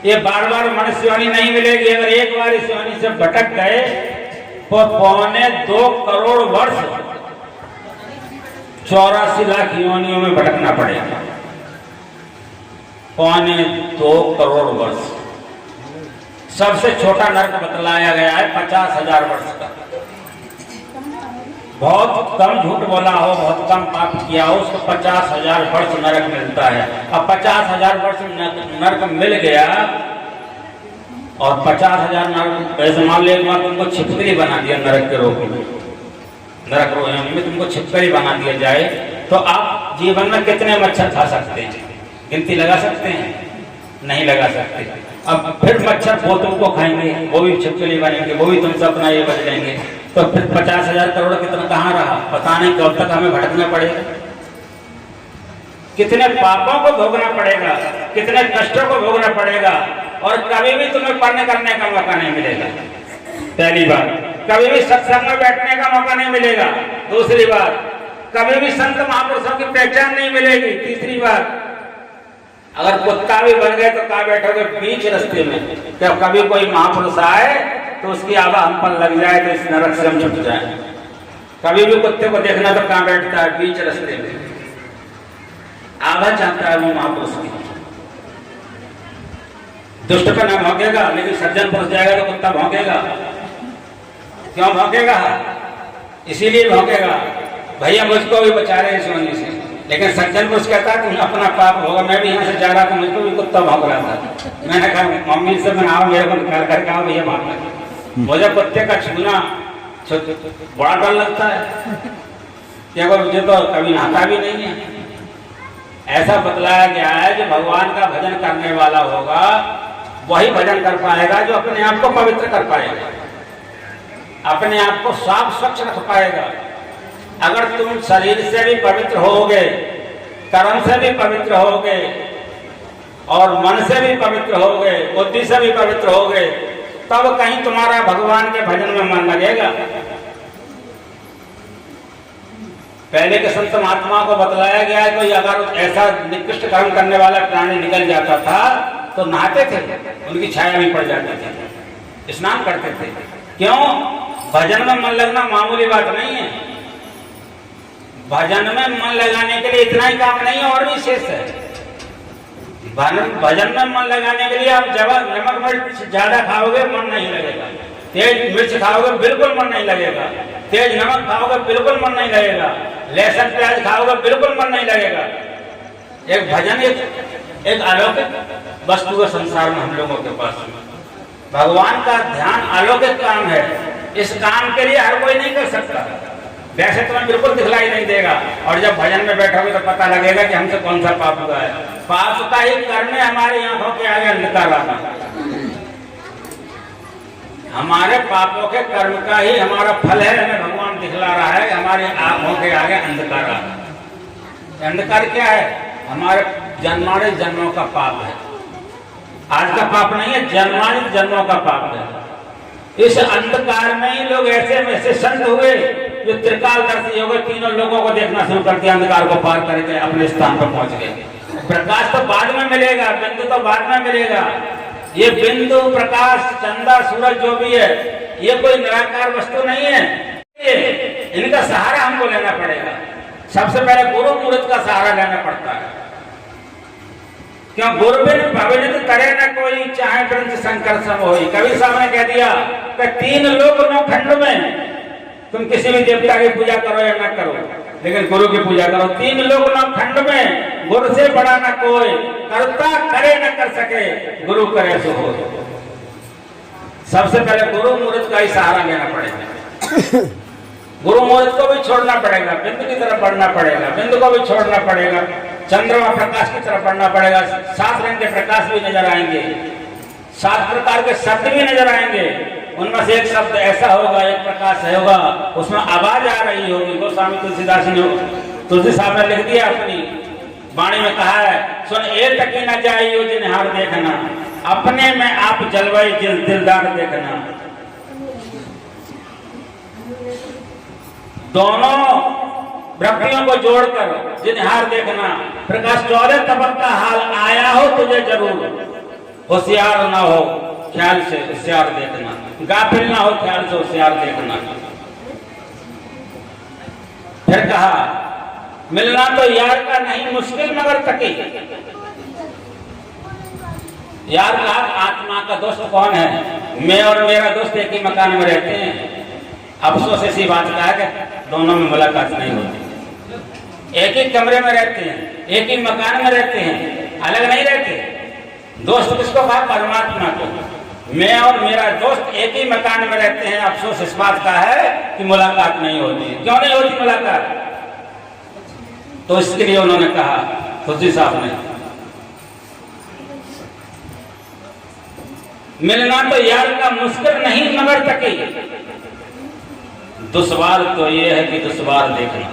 ये बार बार मनुष्यवाणी नहीं मिलेगी। अगर एक बार इस वाणी से भटक गए तो 2.25 करोड़ वर्ष 84 लाख योनियों में भटकना पड़ेगा। 2.25 करोड़ वर्ष। सबसे छोटा नरक बतलाया गया है 50,000 वर्ष का। बहुत कम झूठ बोला हो, बहुत कम पाप किया हो, उसको 50,000 वर्ष नरक मिलता है। अब 50,000 वर्ष नरक मिल गया और 50,000 नरक ऐसे मान लो, एक बार तुमको छिपकली बना दिया नरक के रोग में, नरक रोग में तुमको छिपकली बना दिया जाए तो आप जीवन में कितने मच्छर खा सकते हैं? गिनती लगा सकते हैं? नहीं लगा सकते। अब फिर मच्छर वो तुमको खाएंगे, वो भी छिपकली बनेंगे, वो भी तुमसे अपना ये बच लेंगे, तो फिर 50,000 करोड़ कितना कहाँ रहा? पता नहीं कब तक हमें भटकना पड़ेगा, कितने पापों को भोगना पड़ेगा, कितने कष्टों को भोगना पड़ेगा, और कभी भी तुम्हें पढ़ने करने का मौका नहीं मिलेगा। पहली बात, कभी भी सत्संग में बैठने का मौका नहीं मिलेगा। दूसरी बात, कभी भी संत महापुरुषों की पहचान नहीं मिलेगी। तीसरी बात, अगर कुत्ता भी बन गए तो कहाँ बैठोगे? बीच रास्ते में। क्या कभी कोई महापुरुष आए तो उसकी आवा हम पर लग जाए तो इस नरक से हम छूट जाए। कभी भी कुत्ते को देखना तो कहाँ बैठता है? बीच रास्ते में। आवा चाहता है वो महापुरुष की। दुष्ट का नाम भौंकेगा, लेकिन सज्जन पुरुष जाएगा तो कुत्ता भौंकेगा। क्यों भौंकेगा? इसीलिए भौंकेगा, भैया मुझको भी बचा रहे इस वाणी से। लेकिन सज्जन पुरुष कहता है तुम अपना पाप होगा। मैं भी यहाँ से जा रहा था, मुझको भी कुत्ता भौंक रहा था। मैंने कहा मम्मी से मैं आओ, मेरे को निकाल करके आओ भैया भाग लगे। मुझे कुत्ते का छूना बड़ा डर लगता है, क्या मुझे तो कभी नहाता भी नहीं है। ऐसा बतलाया गया है जो भगवान का भजन करने वाला होगा वही भजन कर पाएगा, जो अपने आप को पवित्र कर पाएगा, अपने आप को साफ स्वच्छ रख पाएगा। अगर तुम शरीर से भी पवित्र होगे, कर्म से भी पवित्र होगे, और मन से भी पवित्र होगे, बुद्धि से भी पवित्र होगे, तब कहीं तुम्हारा भगवान के भजन में मन लगेगा। पहले के संत महात्मा को बतलाया गया है कोई अगर ऐसा निकृष्ट कर्म करने वाला प्राणी निकल जाता था तो नहाते थे, उनकी छाया भी पड़ जाती थी, स्नान करते थे। क्यों? भजन में मन लगना मामूली बात नहीं है। भजन में मन लगाने के लिए इतना ही काम नहीं है, और भी शेष है। भजन में मन लगाने के लिए आप जब नमक मिर्च ज्यादा खाओगे मन नहीं लगेगा, तेज मिर्च खाओगे बिल्कुल मन नहीं लगेगा, तेज नमक खाओगे बिल्कुल मन नहीं लगेगा, लहसुन प्याज खाओगे बिल्कुल मन नहीं लगेगा। एक भजन एक अलौकिक वस्तु है संसार में हम लोगों के पास। भगवान का ध्यान अलौकिक काम है। इस काम के लिए हर कोई नहीं कर सकता। वैसे तुम्हें बिल्कुल दिखलाई नहीं देगा, और जब भजन में बैठोगे तो पता लगेगा कि हमसे कौन सा पाप हुआ है। पाप का ही करने हमारी आंखों के आगे अंधकार आना, हमारे पापों के कर्म का ही हमारा फल है। हमें भगवान दिखला रहा है, हमारी आंखों के आगे अंधकार आना। अंधकार क्या है? हमारे जन्माने जन्मों का पाप है। आज का पाप नहीं है, जन्माने जन्मों का पाप है। इस अंधकार में ही लोग ऐसे में से संत हुए जो त्रिकालदर्शी हो गए, तीनों लोगों को देखना शुरू करके अंधकार को पार करके अपने स्थान पर पहुंच गए। प्रकाश तो बाद में मिलेगा, बिंदु तो बाद में मिलेगा। ये बिंदु, प्रकाश, चंदा, सूरज जो भी है, ये कोई निराकार वस्तु नहीं है। इनका सहारा हमको लेना पड़ेगा। सबसे पहले गुरु मुहूर्त का सहारा लेना पड़ता है। क्यों? गुरु बिन भविष्य करे न कोई, चाहे ग्रंथ शंकर सब होई। कभी साहब ने कह दिया कि 3 लोग 9 खंड में तुम किसी भी देवता की पूजा करो या न करो, लेकिन गुरु की पूजा करो। 3 लोग 9 खंड में, गुरु से बड़ा न कोई, करता करे न कर सके, गुरु करे सो हो। सबसे पहले गुरु मुहूर्त का ही सहारा लेना पड़ेगा। गुरु मुहूर्त को भी छोड़ना पड़ेगा, बिंदु की तरफ बढ़ना पड़ेगा, बिंदु को भी छोड़ना पड़ेगा, चंद्रमा प्रकाश की तरफ बढ़ना पड़ेगा। 7 रंग के प्रकाश भी नजर आएंगे, 7 प्रकार के शब्द भी नजर आएंगे। उनमें से एक शब्द ऐसा होगा, एक प्रकाश होगा, उसमें आवाज आ रही होगी। गोस्वामी तुलसीदास ने, तुलसी साहब ने लिख दिया अपनी वाणी में, कहा है, सुन ए तकी न जाइयो जिन्हार देखना, अपने में आप जलवाई दिलदार देखना। दोनों वृत्तियों को जोड़कर जिन्हार देखना। प्रकाश 14 तबक का हाल आया हो तुझे जरूर, होशियार ना हो ख्याल से होशियार देखना, गाफिल ना हो ख्याल से होशियार देखना। फिर कहा, मिलना तो यार का नहीं मुश्किल मगर तकी। यार का आत्मा का दोस्त कौन है? मैं और मेरा दोस्त एक ही मकान में रहते हैं। अफसोस ऐसी बात का है कि दोनों में मुलाकात नहीं होती। एक ही कमरे में रहते हैं, एक ही मकान में रहते हैं, अलग नहीं रहते। दोस्त किसको कहा? परमात्मा को। मैं और मेरा दोस्त एक ही मकान में रहते हैं। अफसोस इस बात का है कि मुलाकात नहीं होती। क्यों नहीं होती मुलाकात? तो इसके लिए उन्होंने कहा, तुलसी साहब ने, मिलना तो यार का मुश्किल नहीं मगर तकी, दुश्वार तो ये है कि दुश्वार देखना।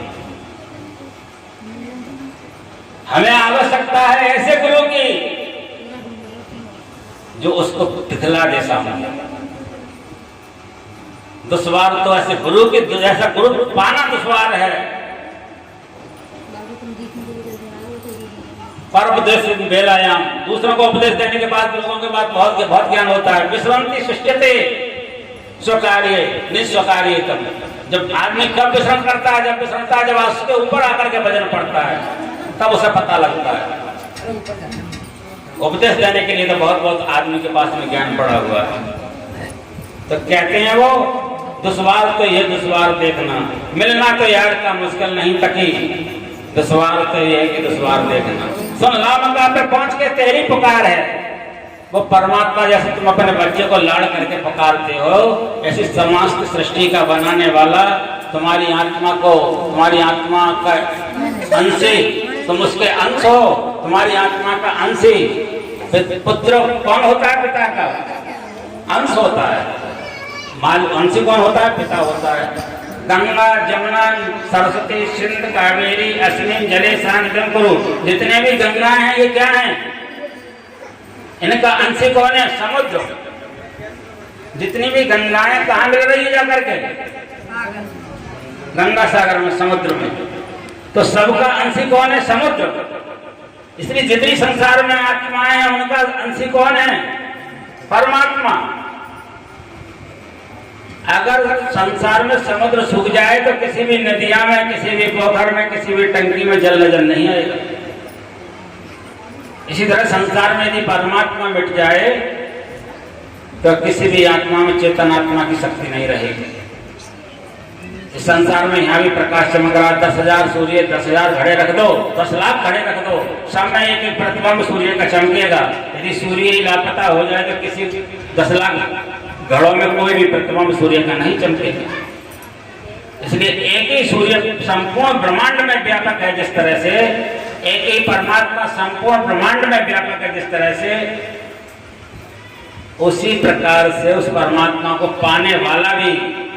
हमें आवश्यकता है ऐसे गुरु की जो उसको दिखला दे सामने। दुश्वार तो ऐसे गुरु की, जैसा गुरु पाना दुश्वार है। पर उपदेश बेलायाम, दूसरों को उपदेश देने के बाद, लोगों के बाद बहुत ज्ञान होता है। विश्रांति सुष्ठते स्वकार्य निस्वकार्य। तब जब आदमी कब विश्राम करता है? जब विश्रामता है, जब उसके ऊपर आकर के भजन पड़ता है, तब उसे पता लगता है। उपदेश देने के लिए तो बहुत आदमी के पास में ज्ञान पड़ा हुआ है। तो कहते हैं वो, दुश्वार तो ये दुश्वार देखना, मिलना तो यार का मुश्किल नहीं तकी, दुश्वार तो ये कि दुश्वार देखना। सुन लामका पे पहुंच के तेरी पुकार है। वो परमात्मा जैसे तुम अपने बच्चे को लाड़ करके पुकारते हो, ऐसी समस्त सृष्टि का बनाने वाला तुम्हारी आत्मा को, तुम्हारी आत्मा का अंशी, तुम उसके अंश हो, तुम्हारी आत्मा का अंशी। पुत्र कौन होता है? पिता का अंश होता है। अंशी कौन होता है? पिता होता है। गंगा जमुना सरस्वती सिंध कावेरी अस्मिन जले सानिध्यम कुरु। जितने भी गंगाएं हैं ये क्या हैं? इनका अंशी कौन है? समुद्र। जितनी भी गंगाएं कहाँ मिल रही है जाकर के? गंगा सागर में, समुद्र में। तो सबका अंशी कौन है? समुद्र। इसलिए जितनी संसार में आत्माएं हैं उनका अंशी कौन है? परमात्मा। अगर संसार में समुद्र सूख जाए तो किसी भी नदिया में, किसी भी पोखर में, किसी भी टंकी में जल नजर नहीं आएगा। इसी तरह संसार में यदि परमात्मा मिट जाए तो किसी भी आत्मा में, चेतन आत्मा की शक्ति नहीं रहेगी। इस संसार में यहाँ भी प्रकाश चमक रहा, 10,000 सूर्य, 10,000 घड़े रख दो, 10 लाख घड़े रख दो, सामने एक प्रतिबिंब सूर्य का चमकेगा। यदि सूर्य ही लापता हो जाए तो किसी 10 लाख घड़ों में कोई भी प्रतिबिंब सूर्य का नहीं चमकेगा। इसलिए एक ही सूर्य संपूर्ण ब्रह्मांड में व्यापक है। जिस तरह से एक ही परमात्मा संपूर्ण ब्रह्मांड में व्यापक है, जिस तरह से उसी प्रकार से उस परमात्मा को पाने वाला भी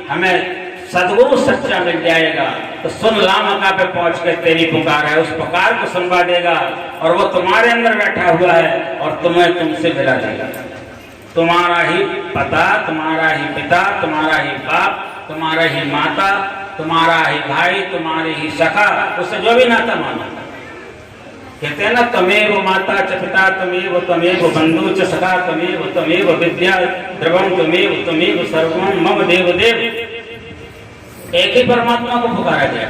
हमें सदगुरु सच्चा मिल जाएगा। तो सुन लामका पे पहुंच के तेरी पुकार है, उस पुकार को सुनवा देगा और वो तुम्हारे अंदर बैठा हुआ है और तुम्हें तुमसे मिला देगा। तुम्हारा ही पता, तुम्हारा ही पिता, तुम्हारा ही बाप, तुम्हारा ही माता, तुम्हारा ही भाई, तुम्हारी ही सखा, उससे जो भी नाता मानो। कहते हैं ना, तमेव माता च पिता तमेव, तमेव बंधु च सखा तमेव, तमेव विद्या द्रवम तमेव, तमेव सर्वम मम देव देव। एक ही परमात्मा को पुकारा गया।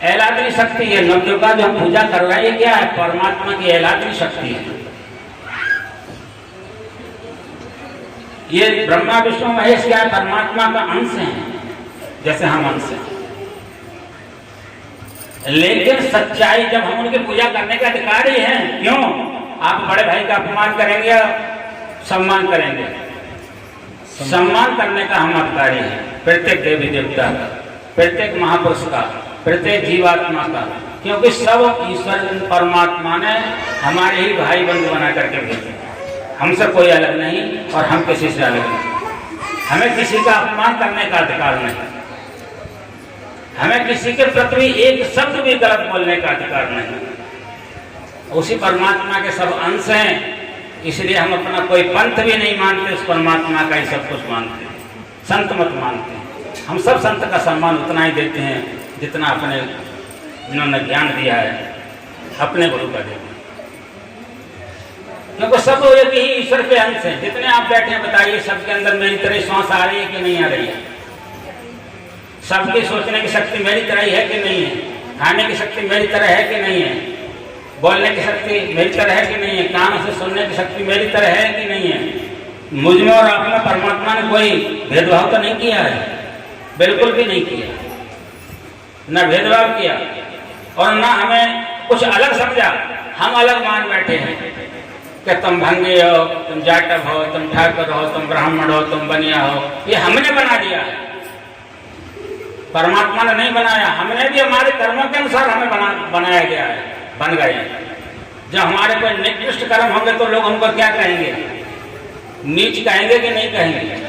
ऐलाद्री शक्ति है। नवयुग का जो हम पूजा कर रहे हैं क्या है? परमात्मा की ऐलाद्री शक्ति है। ये ब्रह्मा विष्णु महेश क्या है? परमात्मा का अंश है, जैसे हम अंश हैं। लेकिन सच्चाई जब हम उनकी पूजा करने के अधिकारी हैं, क्यों? आप बड़े भाई का अपमान करेंगे या सम्मान करेंगे? सम्मान करने का हम अधिकारी हैं, प्रत्येक देवी देवता का, प्रत्येक महापुरुष का, प्रत्येक जीवात्मा का, क्योंकि सब ईश्वर परमात्मा ने हमारे ही भाई बंधु बना करके भेजे। हमसे कोई अलग नहीं और हम किसी से अलग नहीं। हमें किसी का अपमान करने का अधिकार नहीं, हमें किसी के प्रति एक शब्द भी गलत बोलने का अधिकार नहीं। उसी परमात्मा के सब अंश हैं, इसलिए हम अपना कोई पंथ भी नहीं मानते, उस परमात्मा का ही सब कुछ मानते हैं। संत मत मानते हैं। हम सब संत का सम्मान उतना ही देते हैं जितना अपने जिन्होंने ज्ञान दिया है अपने गुरु का देते हैं, क्योंकि सब एक ही ईश्वर के अंश हैं। जितने आप बैठे हैं बताइए, सबके अंदर मेरी तरह श्वास आ रही है कि नहीं आ रही है? सबकी सोचने की शक्ति मेरी तरह ही है कि नहीं है? खाने की शक्ति मेरी तरह है कि नहीं है? बोलने की शक्ति मेरी तरह है कि नहीं है? कान से सुनने की शक्ति मेरी तरह है कि नहीं है? मुझमें और आप में परमात्मा ने कोई भेदभाव तो नहीं किया है, बिल्कुल भी नहीं किया, न भेदभाव किया और न हमें कुछ अलग समझा। हम अलग मान बैठे हैं कि तुम भंगे हो, तुम जाटव हो, तुम ठाकुर हो, तुम ब्राह्मण हो, तुम बनिया हो। ये हमने बना दिया है, परमात्मा ने नहीं बनाया। हमने भी हमारे कर्मों के अनुसार हमें बनाया गया है, बन गए। जब हमारे कोई निकृष्ट कर्म होंगे तो लोग हमको क्या कहेंगे? नीच कहेंगे कि नहीं कहेंगे?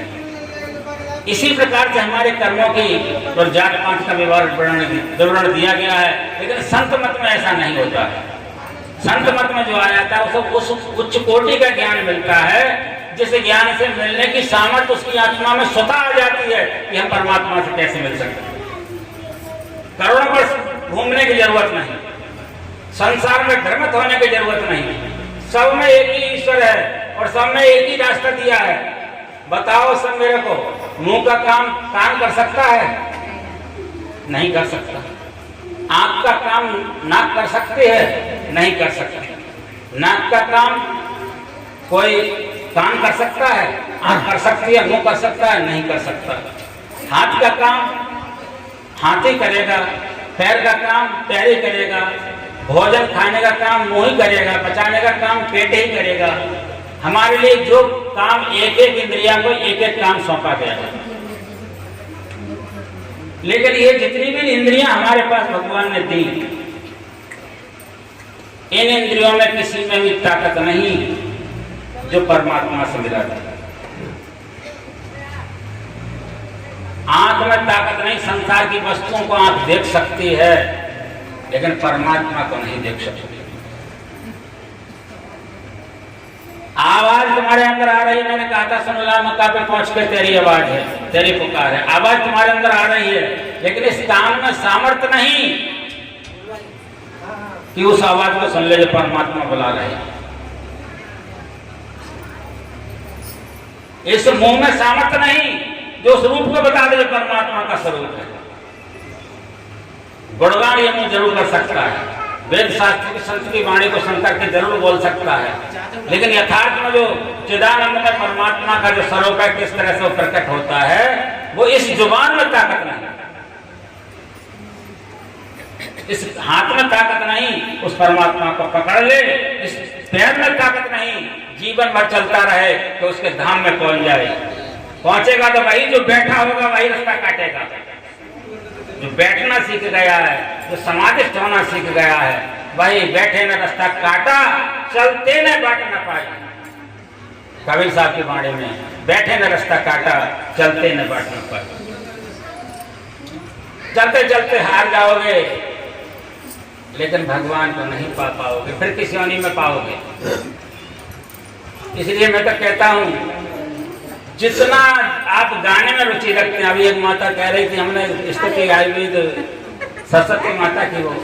इसी प्रकार से हमारे कर्मों की और जात पात का विवरण दिया गया है, लेकिन संत मत में ऐसा नहीं होता है। संत मत में जो आ जाता है उस उच्च कोटि का ज्ञान मिलता है, जिस ज्ञान से मिलने की सामर्थ्य उसकी आत्मा में स्वतः आ जाती है कि हम परमात्मा से कैसे मिल सकते हैं। करोड़ों वर्ष घूमने की जरूरत नहीं, संसार में भ्रमित होने की जरूरत नहीं। सब में एक ही ईश्वर है और सब में एक ही रास्ता दिया है। बताओ सब मेरे को, मुंह का काम कान कर सकता है? नहीं कर सकता। आंख का काम नाक कर सकती है? नहीं कर सकती। नाक का काम कोई कान कर सकता है? आंख कर सकती है? मुंह कर सकता है? नहीं कर सकता। हाथ का काम हाथ ही करेगा, पैर का काम पैर ही करेगा, भोजन खाने का काम मुंह ही करेगा, पचाने का काम पेट ही करेगा। हमारे लिए जो काम एक एक इंद्रिया को एक एक काम सौंपा गया है, लेकिन ये जितनी भी इंद्रियां हमारे पास भगवान ने दी, इन इंद्रियों में किसी में भी ताकत नहीं जो परमात्मा से मिला था। आंख में ताकत नहीं, संसार की वस्तुओं को आंख देख सकती है लेकिन परमात्मा को नहीं देख सकती। आवाज तुम्हारे अंदर आ रही है, मैंने कहा था सुनला मक्का पे पहुंच कर तेरी आवाज है, तेरी पुकार है। आवाज तुम्हारे अंदर आ रही है, लेकिन इस कान में सामर्थ्य नहीं कि उस आवाज को सुन ले जो परमात्मा बुला रहे हैं। इस मुंह में सामर्थ्य नहीं जो उस रूप को बता दे जो परमात्मा का स्वरूप है। गुणगान ये मुंह जरूर कर सकता है, वेद शास्त्र की संत की वाणी को सुन करके जरूर बोल सकता है, लेकिन यथार्थ में जो चिदानंद में परमात्मा का जो स्वरूप है किस तरह से वो प्रकट होता है, वो इस जुबान में ताकत नहीं, इस हाथ में ताकत नहीं उस परमात्मा को पकड़ ले, इस पैर में ताकत नहीं जीवन भर चलता रहे तो उसके धाम में पहुंच जाए। पहुंचेगा तो वही जो बैठा होगा वही रास्ता काटेगा। जो बैठना सीख गया है, जो समाधिस्थ होना सीख गया है, वही बैठे न रास्ता काटा, चलते न बाट न पाए। कबीर साहब की वाणी में, बैठे न रास्ता काटा, चलते न बाट न पाए। चलते चलते हार जाओगे, लेकिन भगवान को नहीं पा पाओगे, फिर किसी योनि में पाओगे। इसलिए मैं तो कहता हूं जितना आप गाने में रुचि रखते हैं। अभी एक माता कह रही थी हमने स्तुति गाई हुई तो सरस्वती माता की वो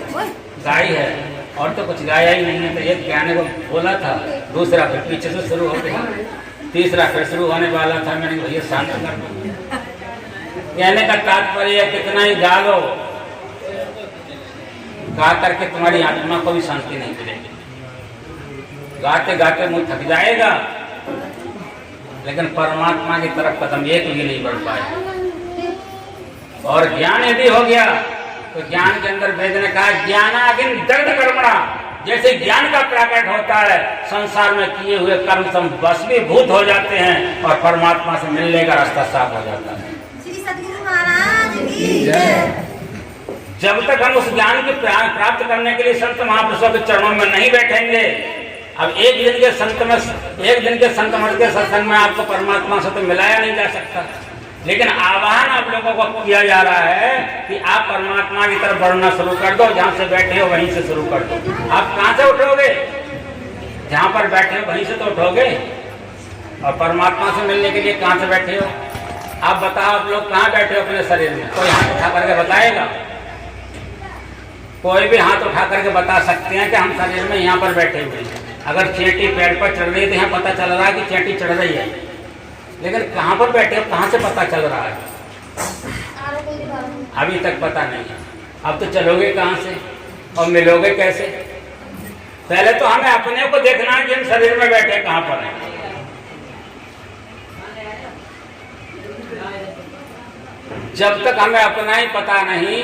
गाई है और तो कुछ गाया ही नहीं है। तो एक गाने को बोला था, दूसरा फिर पीछे से शुरू हो गया, तीसरा फिर शुरू होने वाला था। मैंने भैया शांत कर दो। कहने का तात्पर्य कितना ही गा लो, गा करके तुम्हारी आत्मा को भी शांति नहीं मिलेगी। गाते गाते मुंह थक जाएगा, लेकिन परमात्मा की तरफ कदम एक भी नहीं बढ़ पाए। और ज्ञान यदि हो गया तो ज्ञान के अंदर वेद ने कहा ज्ञानागिन दग्ध कर्मणा, जैसे ज्ञान का प्रकट होता है, संसार में किए हुए कर्म सब भस्मीभूत हो जाते हैं और परमात्मा से मिलने का रास्ता साफ हो जाता है। श्री सद्गुरु महाराज की जय। जब तक हम उस ज्ञान की प्राप्त करने के लिए संत महापुरुषों के चरणों में नहीं बैठेंगे, अब एक दिन के संत मठ के सत्संग में आपको परमात्मा से तो मिलाया नहीं जा सकता, लेकिन आह्वान आप लोगों को किया जा रहा है कि आप परमात्मा की तरफ बढ़ना शुरू कर दो। जहाँ से बैठे हो वहीं से शुरू कर दो। आप कहाँ से उठोगे? जहाँ पर बैठे हो वहीं से तो उठोगे। और परमात्मा से मिलने के लिए कहाँ से बैठे हो? आप बताओ, आप लोग कहाँ बैठे हो अपने शरीर में? कोई हाथ उठा करके बताएगा? कोई भी हाथ उठा करके बता सकते हैं कि हम शरीर में यहाँ पर बैठे हुए हैं। अगर चींटी पेड़ पर चढ़ रही है तो यहाँ पता चल रहा है कि चींटी चढ़ रही है, लेकिन कहाँ पर बैठे हो, कहाँ से पता चल रहा है? अभी तक पता नहीं है। अब तो चलोगे कहाँ से और मिलोगे कैसे? पहले तो हमें अपने को देखना है कि हम शरीर में बैठे कहाँ पर हैं। जब तक हमें अपना ही पता नहीं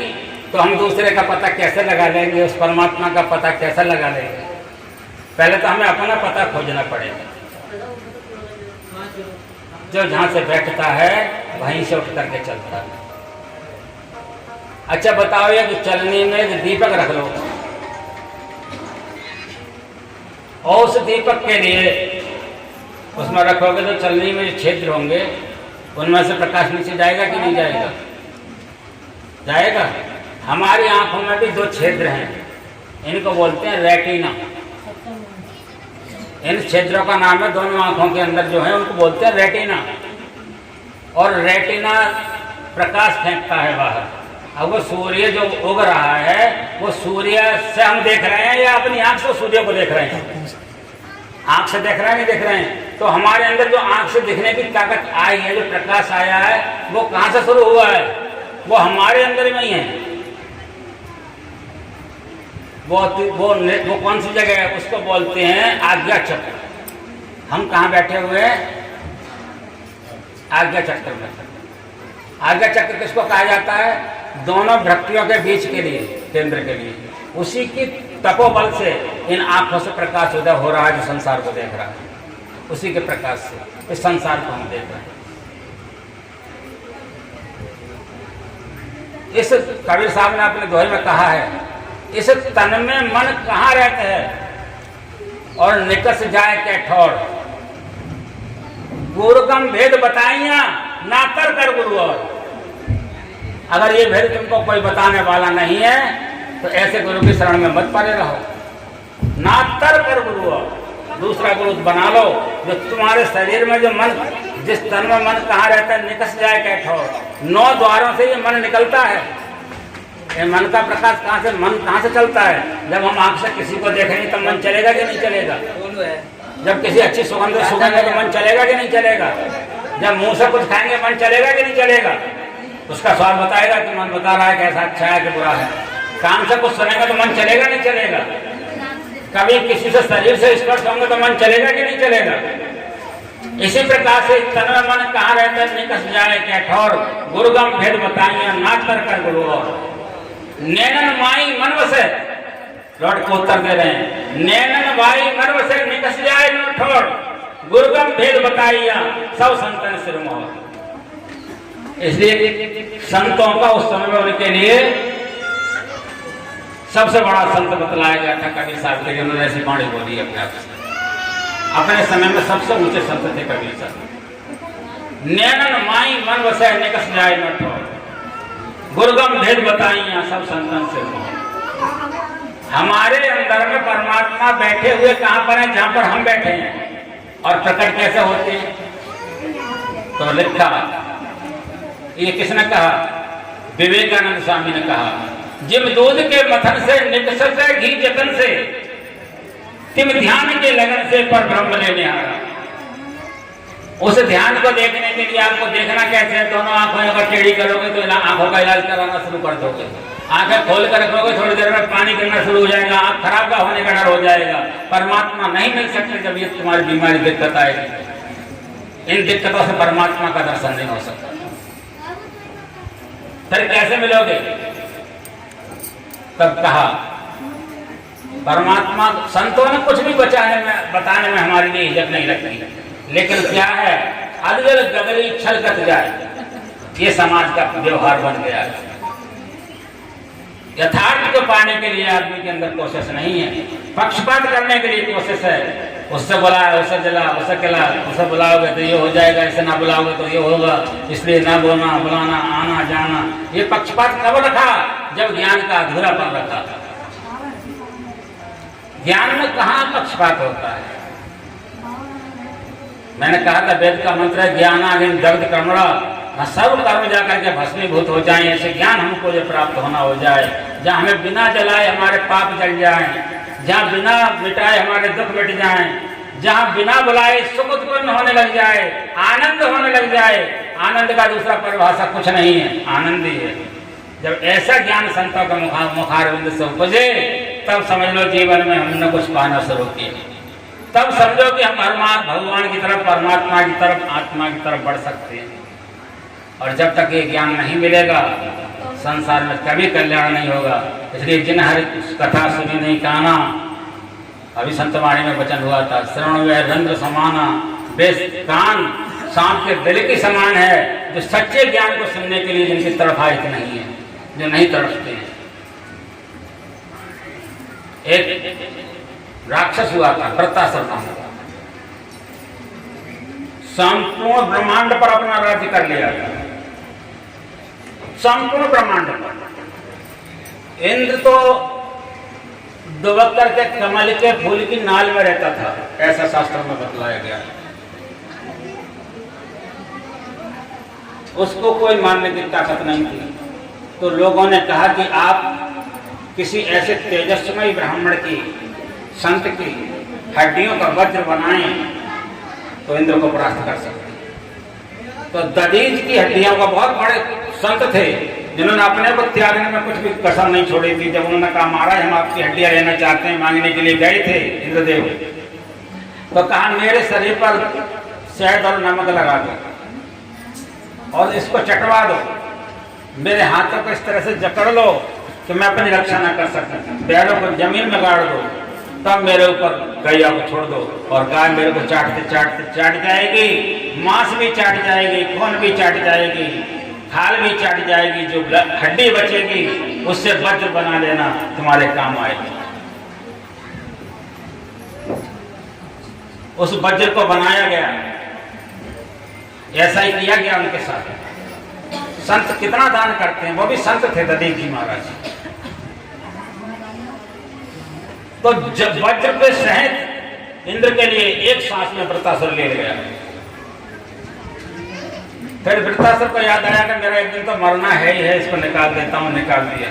तो हम दूसरे का पता कैसे लगा लेंगे? उस परमात्मा का पता कैसे लगा लेंगे? पहले तो हमें अपना पता खोजना पड़ेगा। जो जहां से बैठता है वहीं से उठ करके चलता है। अच्छा बताओ, ये चलनी में एक दीपक रख लो और उस दीपक के लिए उसमें रखोगे तो चलनी में छेद होंगे, उनमें से प्रकाश नीचे जाएगा कि नहीं जाएगा? जाएगा। हमारी आंखों में भी दो छिद्र हैं, इनको बोलते हैं रेटिना। इन छिद्रों का नाम है, दोनों आंखों के अंदर जो है उनको बोलते हैं रेटिना। और रेटिना प्रकाश फेंकता है बाहर। अब वो सूर्य जो उग रहा है वो सूर्य से हम देख रहे हैं या अपनी आंख से सूर्य को देख रहे हैं? आंख से देख रहे हैं, नहीं देख रहे हैं? तो हमारे अंदर जो आंख से दिखने की ताकत आई है, जो प्रकाश आया है, वो कहाँ से शुरू हुआ है? वो हमारे अंदर में ही है। वो कौन सी जगह है? उसको बोलते हैं आज्ञा चक्र। हम कहाँ बैठे हुए हैं? आज्ञा चक्र में। आज्ञा चक्र किसको कहा जाता है? दोनों भ्रक्तियों के बीच के लिए, केंद्र के लिए। उसी की तपोबल से इन आंखों से प्रकाश उदय हो रहा है, जो संसार को देख रहा है। उसी के प्रकाश से इस संसार को हम देख रहे हैं। इस कबीर साहब ने अपने दोहे में कहा है, इस तन में मन कहाँ रहता है और निकस जाए के ठौर, गुरुकम भेद बताइया ना कर कर गुरु। और अगर ये भेद तुमको कोई बताने वाला नहीं है तो ऐसे गुरु की शरण में मत पड़े रहो। ना तर कर गुरु, और दूसरा गुरु बना लो जो तुम्हारे शरीर में जो मन, जिस तन में मन कहाँ रहता है, निकस जाए के ठौर। 9 द्वारों से ये मन निकलता है। ये मन का प्रकाश कहाँ से, मन कहाँ से चलता है? जब हम आंख से किसी को देखेंगे तो मन चलेगा कि नहीं चलेगा? जब किसी अच्छी सुगंध सुगंध तो मन चलेगा कि नहीं चलेगा? जब मुंह से कुछ खाएंगे मन चलेगा कि नहीं चलेगा? उसका स्वाद बताएगा कि मन बता रहा है कैसा अच्छा है कि बुरा है। कान से कुछ सुनेगा तो मन चलेगा नहीं चलेगा? कभी किसी से शरीर से स्पर्श होंगे तो मन चलेगा कि नहीं चलेगा? इसी प्रकार से तन में मन कहाँ रहता है, निकस जाए क्या ठौर, गुरुगम भेद बताइए ना कर गुरु। और नैनन माई मन वसे, लौट को उत्तर दे रहे हैं, नैनन माई मन वसे निकस जाए न ठौर, गुरुगम भेद बताइया सब संतन सिर मोहर। इसलिए संतों का उस समय में उनके लिए सबसे बड़ा संत बतलाया गया था कबीर साहब के, उन्होंने ऐसी बाणी बोली अपने आप से। अपने समय में सबसे ऊंचे संत थे कबीर साहब। नैनन माई मन वसे निकस जाए न ठौर, गुरुगम भेद बताइया सब संतन से मोहर। हमारे अंदर में परमात्मा बैठे हुए कहां पर हैं? जहां पर हम बैठे हैं। और प्रकट कैसे होते हैं? तो लिखा, ये किसने कहा? विवेकानंद स्वामी ने कहा, जिम दूध के मथन से निकसत है घी जतन से, तिम ध्यान के लगन से पर ब्रह्म लेने आ रहा। उस ध्यान को देखने के लिए आपको देखना कैसे है? दोनों आंखों अगर टेढ़ी करोगे तो आंखों का इलाज कराना शुरू कर दोगे। आंखें खोल कर रखोगे, थोड़ी देर में पानी गिरना शुरू हो जाएगा, आंख खराब का होने का डर हो जाएगा। परमात्मा नहीं मिल सकते जब ये तुम्हारी बीमारी दिक्कत आएगी। इन दिक्कतों से परमात्मा का दर्शन नहीं हो सकता। फिर कैसे मिलोगे? तब कहा परमात्मा संतों ने कुछ भी बताने में हमारे लिए हिचक नहीं लगती, लेकिन क्या है अदगल गदरी छलकत जाए, ये समाज का व्यवहार बन गया है। यथार्थ को पाने के लिए आदमी के अंदर कोशिश नहीं है, पक्षपात करने के लिए कोशिश है। उससे बुलाया, उससे जला, उससे खिला, उससे बुलाओगे तो ये हो जाएगा, ऐसे ना बुलाओगे तो ये होगा, इसलिए ना बोलना, बुलाना, आना जाना। ये पक्षपात कब रखा? जब ज्ञान का अधूरापन रखा। ज्ञान में कहाँ पक्षपात होता है? मैंने कहा था वेद का मंत्र है ज्ञानाग्नि दग्ध कर्मणा, सब कर्म जाकर के भस्मीभूत हो जाएं, ऐसे ज्ञान हमको जो प्राप्त होना हो जाए, जहाँ हमें बिना जलाए हमारे पाप जल जाएं, जहाँ बिना मिटाए हमारे दुख मिट जाएं, जहाँ बिना बुलाए सुख उत्पन्न होने लग जाए, आनंद होने लग जाए। आनंद का दूसरा परिभाषा कुछ नहीं है, आनंद ही है। जब ऐसा ज्ञान संतों का मुखारविंद से उपजे, तब समझ लो जीवन में हमने कुछ पाना शुरू किया, तब समझो कि हम भगवान की तरफ, परमात्मा की तरफ, आत्मा की तरफ बढ़ सकते हैं। और जब तक ये ज्ञान नहीं मिलेगा, संसार में कभी कल्याण नहीं होगा। इसलिए जिन हर कथा सुनी नहीं काना, अभी संतवाणी में वचन हुआ था, श्रवण व रंध्र समाना, बेस कान सांप के दिल के समान है, जो सच्चे ज्ञान को सुनने के लिए जिनकी तरफ आयत नहीं है, जो नहीं तरफते हैं। एक राक्षस हुआ था वृत्तासुर नाम का, संपूर्ण ब्रह्मांड पर अपना राज्य कर लिया था, संपूर्ण ब्रह्मांड पर। इंद्र तो दुबक करके कमल के फूल की नाल में रहता था, ऐसा शास्त्र में बतलाया गया। उसको कोई मारने की ताकत नहीं थी, तो लोगों ने कहा कि आप किसी ऐसे तेजस्वी ब्राह्मण की, संत की हड्डियों का वज्र बनाएं तो इंद्र को परास्त कर सकते। तो दधीच की हड्डियों का, बहुत बड़े संत थे जिन्होंने अपने को त्यागने में कुछ भी कसर नहीं छोड़ी थी। जब उन्होंने कहा महाराज हम आपकी हड्डियां लेना चाहते हैं, मांगने के लिए गए थे इंद्रदेव, तो कहा मेरे शरीर पर शहद और नमक लगा दो और इसको चटवा दो, मेरे हाथों को इस तरह से जकड़ लो कि मैं अपनी रक्षा न कर सकता, पैरों को जमीन में गाड़ दो, तब मेरे ऊपर गैया को छोड़ दो और गाय मेरे को चाटते चाटते चाट जाएगी, मांस भी चाट जाएगी, खून भी चाट जाएगी, खाल भी चाट जाएगी, जो हड्डी बचेगी उससे वज्र बना लेना, तुम्हारे काम आएगी। उस वज्र को बनाया गया, ऐसा ही किया गया उनके साथ। संत कितना दान करते हैं, वो भी संत थे दधीच जी महाराज। तो जब वज्र पे सहित इंद्र के लिए एक सांस में वृत्तासुर ले गया। फिर वृत्तासुर को याद आया कि मेरा एक दिन तो मरना है ही है, इसको निकाल देता हूं, निकाल दिया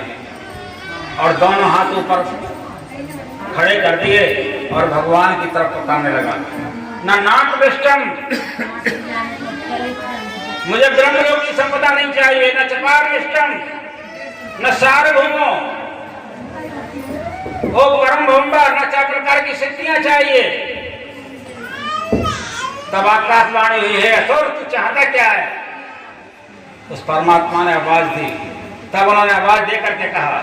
और दोनों हाथ ऊपर खड़े कर दिए और भगवान की तरफ पुकारने लगा, न नाक विष्टम, मुझे ब्रह्मलोक की संपदा नहीं चाहिए, न चपार विष्टम, न सार्वभौमो, ओ परम भोम्बा, न चार प्रकार की सिद्धियां चाहिए। तब आकाशवाणी हुई है, असुर तू चाहता क्या है? उस परमात्मा ने आवाज दी, तब उन्होंने आवाज दे करके कहा,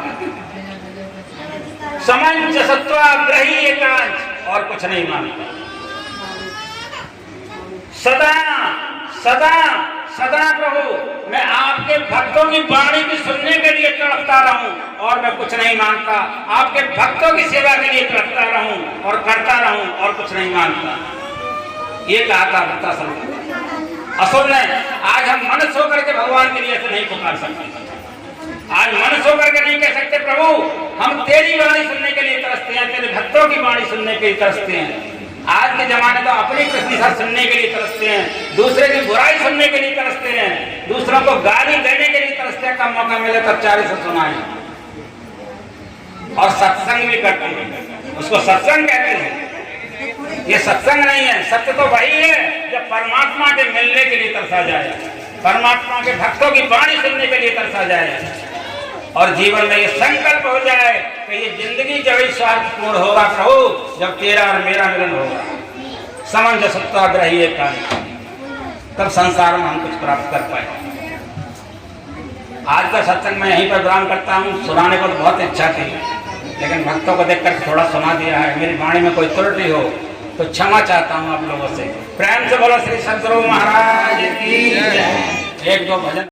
समंच सत्वा ग्रही एकांच, और कुछ नहीं मांगता, सदा सदा सदा प्रभु मैं आपके भक्तों की वाणी की सुनने के लिए तड़पता रहूं और मैं कुछ नहीं मांगता, आपके भक्तों की सेवा के लिए तड़पता रहूं और करता रहूं और कुछ नहीं मांगता। ये कहा था वृत्तासुर। असुर ने, आज हम मनुष्य होकर के भगवान के लिए ऐसे नहीं पुकार सकते, आज मनुष्य होकर के नहीं कह सकते प्रभु हम तेरी वाणी सुनने के लिए तरसते हैं, तेरे भक्तों की वाणी सुनने के लिए तरसते हैं। आज के जमाने तो अपनी प्रशंसा सुनने के लिए तरसते हैं, दूसरे की बुराई सुनने के लिए तरसते हैं, दूसरों को गाली देने के लिए तरसते हैं, कब मौका मिले तब चारे से सुनाएं और सत्संग भी करते हैं, उसको सत्संग कहते हैं। ये सत्संग नहीं है, सत्य तो वही है जब परमात्मा के मिलने के लिए तरसा जाए, परमात्मा के भक्तों की वाणी सुनने के लिए तरसा जाए और जीवन में ये संकल्प हो जाए कि ये जिंदगी जब ही स्वार्थपूर्ण होगा प्रभु, जब तेरा और मेरा मिलन होगा, समंजस सत्याग्रही एकांत, तब संसार में हम कुछ प्राप्त कर पाए। आज का सत्संग मैं यहीं पर विराम करता हूँ, सुनाने को तो बहुत इच्छा थी लेकिन भक्तों को देखकर थोड़ा सुना दिया है। मेरी वाणी में कोई त्रुटि हो तो क्षमा चाहता हूँ आप लोगों से। प्रेम से बोलो श्री सद्गुरु महाराज की जय। एक दो भजन